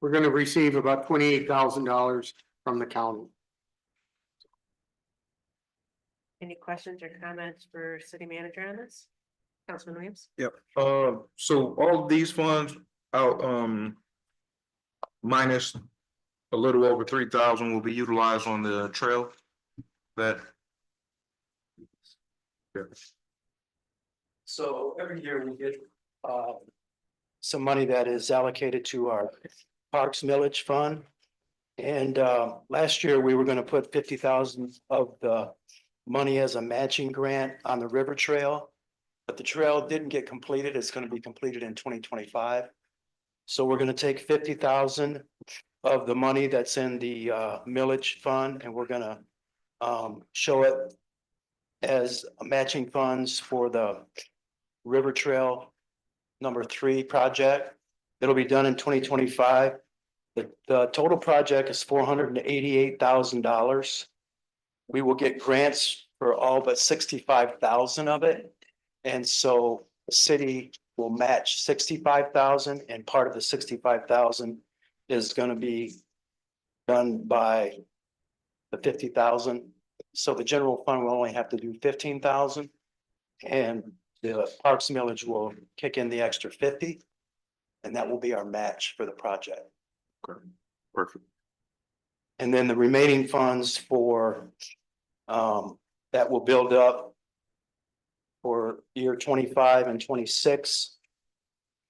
We're going to receive about $28,000 from the county. Any questions or comments for city manager on this? Councilman Williams? Yep, so all these funds out, minus a little over 3,000 will be utilized on the trail that. Yeah. So every year we get some money that is allocated to our Parks Millage Fund. And last year we were gonna put 50,000 of the money as a matching grant on the river trail. But the trail didn't get completed. It's gonna be completed in 2025. So we're gonna take 50,000 of the money that's in the millage fund, and we're gonna show it as matching funds for the River Trail #3 project. It'll be done in 2025. The total project is $488,000. We will get grants for all but 65,000 of it. And so the city will match 65,000, and part of the 65,000 is going to be done by the 50,000. So the general fund will only have to do 15,000, and the Parks Millage will kick in the extra 50, and that will be our match for the project. Perfect. And then the remaining funds for that will build up for year 25 and 26.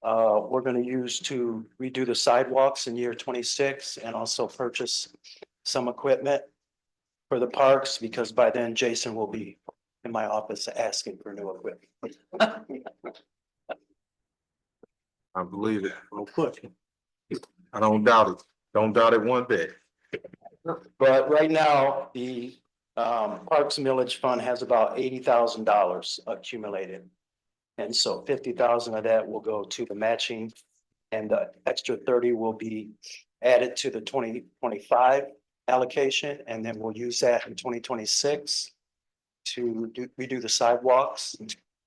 We're going to use to redo the sidewalks in year 26 and also purchase some equipment for the parks, because by then Jason will be in my office asking for new equipment. I believe it. Real quick. I don't doubt it. Don't doubt it one bit. But right now, the Parks Millage Fund has about $80,000 accumulated. And so 50,000 of that will go to the matching, and the extra 30 will be added to the 2025 allocation, and then we'll use that in 2026 to redo the sidewalks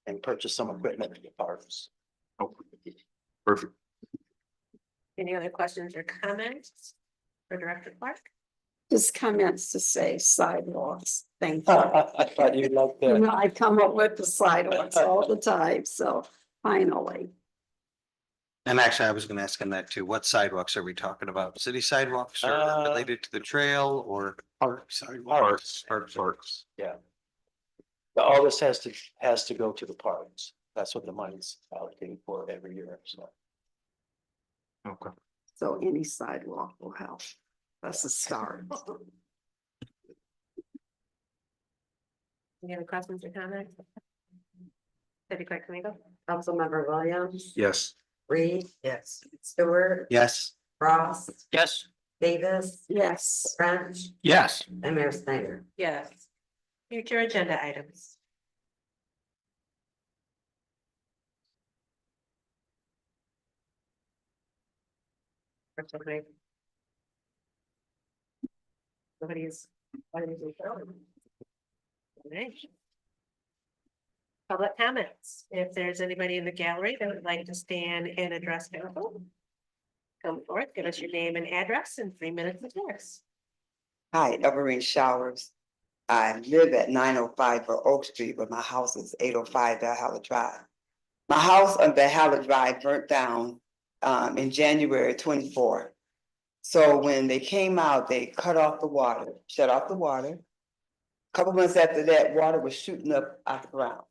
and purchase some equipment for the parks. Perfect. Any other questions or comments for Director Clark? Just comments to say sidewalks. Thank you. I thought you'd like You that. know, I come up with the sidewalks all the time, so finally. And actually, I was gonna ask him that too. What sidewalks are we talking about? City sidewalks or related to the trail or? Park sidewalks. Parks. Yeah. All this has to go to the parks. That's what the money's allocated for every year, so. Okay. So any sidewalk will help. That's a start. Any other questions or comments? City Clerk Domingo? Councilmember Williams, Yes. Reed, Yes. Stewart, Yes. Ross, Yes. Davis, Yes. French, Yes. and Mayor Snyder. Yes. Future agenda items. Nobody's. Public comments. If there's anybody in the gallery that would like to stand and address council, come forth, give us your name and address, and 3 minutes is yours. Hi, Evergreen Showers. I live at 905 Oak Street, but my house is 805 Valhalla Drive. My house on Valhalla Drive burnt down in January 24. So when they came out, they cut off the water, shut off the water. A couple months after that, water was shooting up out the ground.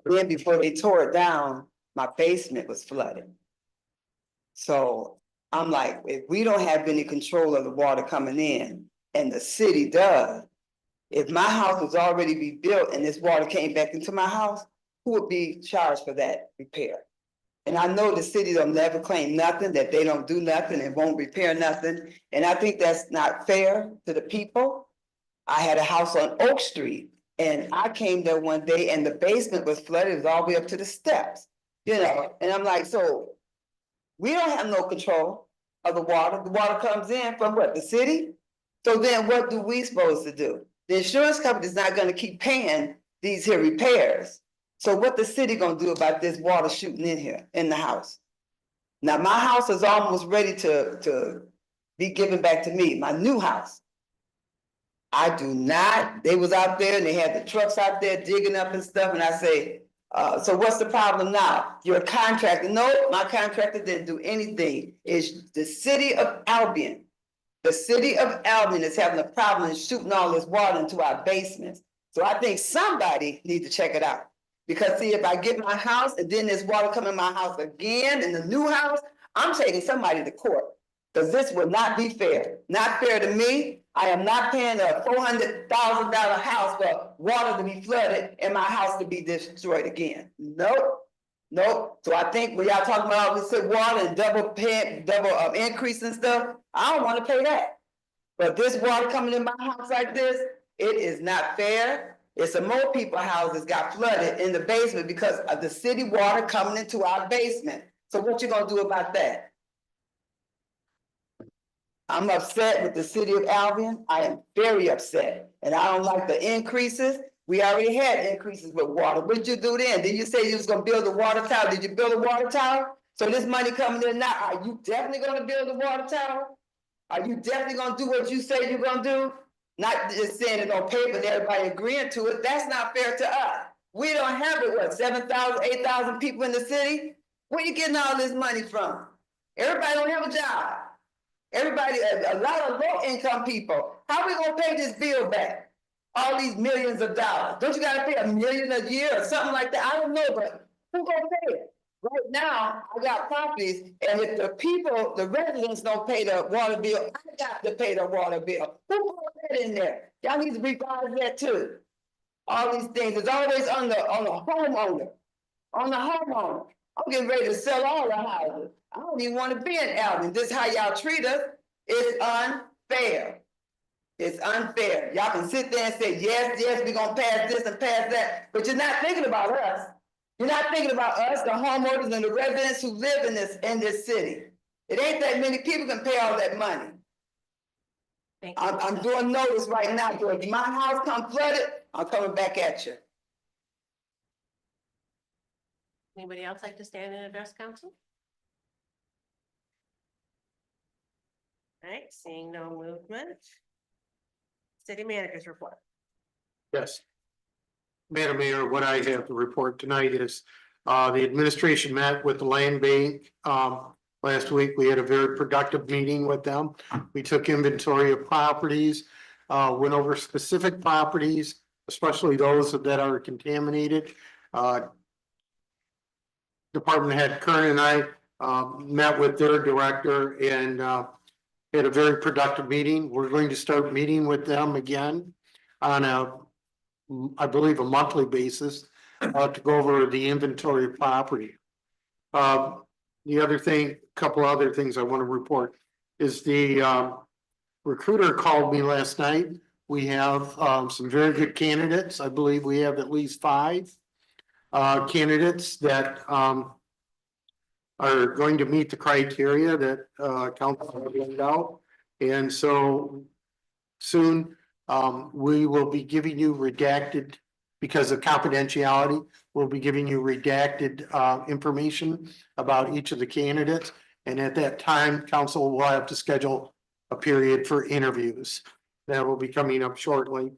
Then before they tore it down, my basement was flooded. So I'm like, if we don't have any control of the water coming in, and the city does, If my house was already be built and this water came back into my house, who would be charged for that repair? And I know the city don't never claim nothing, that they don't do nothing and won't repair nothing. And I think that's not fair to the people. I had a house on Oak Street and I came there one day and the basement was flooded, it was all the way up to the steps. You know, and I'm like, so we don't have no control of the water. The water comes in from what, the city? So then what do we supposed to do? The insurance company is not gonna keep paying these here repairs. So what the city gonna do about this water shooting in here, in the house? Now, my house is almost ready to be given back to me, my new house. I do not, they was out there and they had the trucks out there digging up and stuff, and I say, so what's the problem now? You're a contractor. No, my contractor didn't do anything. It's the city of Albion. The city of Albion is having a problem in shooting all this water into our basements. So I think somebody needs to check it out. Because see, if I get my house and then there's water coming in my house again in the new house, I'm taking somebody to court. Because this will not be fair. Not fair to me. I am not paying a $400,000 house for water to be flooded and my house to be destroyed again. Nope. Nope. So I think when y'all talking about all this water and double increase and stuff, I don't want to pay that. But this water coming in my house like this, it is not fair. It's some more people's houses got flooded in the basement because of the city water coming into our basement. So what you gonna do about that? I'm upset with the city of Albion. I am very upset. And I don't like the increases. We already had increases with water. What'd you do then? Did you say you was gonna build a water tower? Did you build a water tower? So this money coming in now, are you definitely gonna build a water tower? Are you definitely gonna do what you say you're gonna do? Not just saying it on paper and everybody agreeing to it. That's not fair to us. We don't have it, what, 7,000, 8,000 people in the city? Where you getting all this money from? Everybody don't have a job. Everybody, a lot of low-income people. How we gonna pay this bill back? All these millions of dollars. Don't you gotta pay $1 million a year or something like that? I don't know, but who gonna pay it? Right now, I got properties, and if the people, the residents don't pay the water bill, I got to pay the water bill. Who put that in there? Y'all need to revise that too. All these things, it's always on the homeowner. On the homeowner. I'm getting ready to sell all the houses. I don't even want to be in Albion. This is how y'all treat us. It's unfair. It's unfair. Y'all can sit there and say, yes, we're gonna pass this and pass that, but you're not thinking about us. You're not thinking about us, the homeowners and the residents who live in this city. It ain't that many people can pay all that money. I'm doing notice right now. So if my house come flooded, I'm coming back at you. Anybody else like to stand and address council? All right, seeing no movement. City managers report. Yes. Madam Mayor, what I have to report tonight is, the administration met with the land bank. Last week, we had a very productive meeting with them. We took inventory of properties, went over specific properties, especially those that are contaminated. Department head Kern and I met with their director and had a very productive meeting. We're going to start meeting with them again on I believe a monthly basis to go over the inventory of property. The other thing, couple other things I want to report is the recruiter called me last night. We have some very good candidates. I believe we have at least 5 candidates that are going to meet the criteria that council laid out. And so soon we will be giving you redacted, because of confidentiality, we'll be giving you redacted information about each of the candidates. And at that time, council will have to schedule a period for interviews. That will be coming up shortly.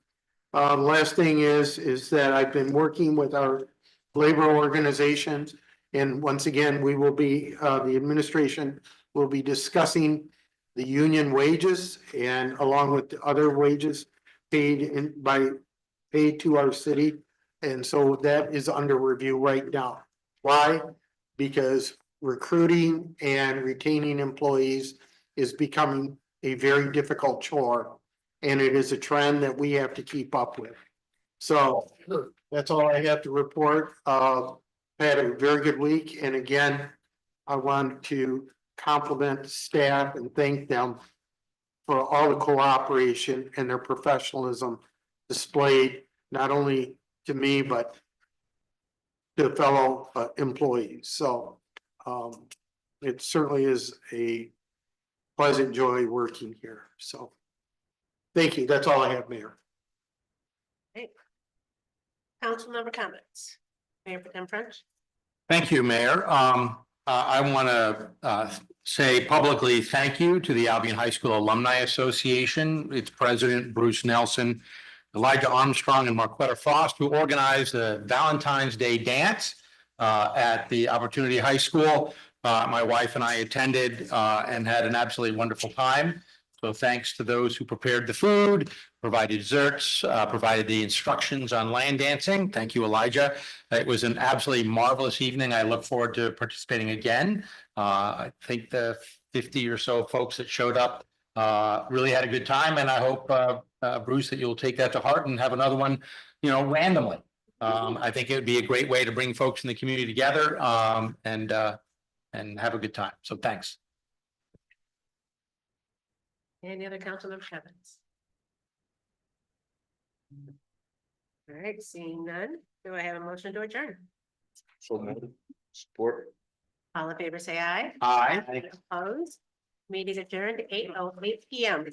Last thing is that I've been working with our labor organizations. And once again, we will be, the administration will be discussing the union wages and along with the other wages paid to our city. And so that is under review right now. Why? Because recruiting and retaining employees is becoming a very difficult chore. And it is a trend that we have to keep up with. So that's all I have to report. Had a very good week, and again, I want to compliment the staff and thank them for all the cooperation and their professionalism displayed, not only to me, but to fellow employees. So it certainly is a pleasant joy working here. So thank you. That's all I have, Mayor. Council member comments. Mayor Pro Tem French. Thank you, Mayor. I want to say publicly thank you to the Albion High School Alumni Association, its president, Bruce Nelson, Elijah Armstrong, and Marquetta Frost, who organized the Valentine's Day dance at the Opportunity High School. My wife and I attended and had an absolutely wonderful time. So thanks to those who prepared the food, provided desserts, provided the instructions on land dancing. Thank you, Elijah. It was an absolutely marvelous evening. I look forward to participating again. I think the 50 or so folks that showed up really had a good time, and I hope, Bruce, that you'll take that to heart and have another one, randomly. I think it would be a great way to bring folks in the community together and have a good time. So thanks. Any other council member comments? All right, seeing none, do I have a motion to adjourn? So moved. Support. All in favor, say aye. Aye. Opposed? Meeting adjourned 8:08 PM.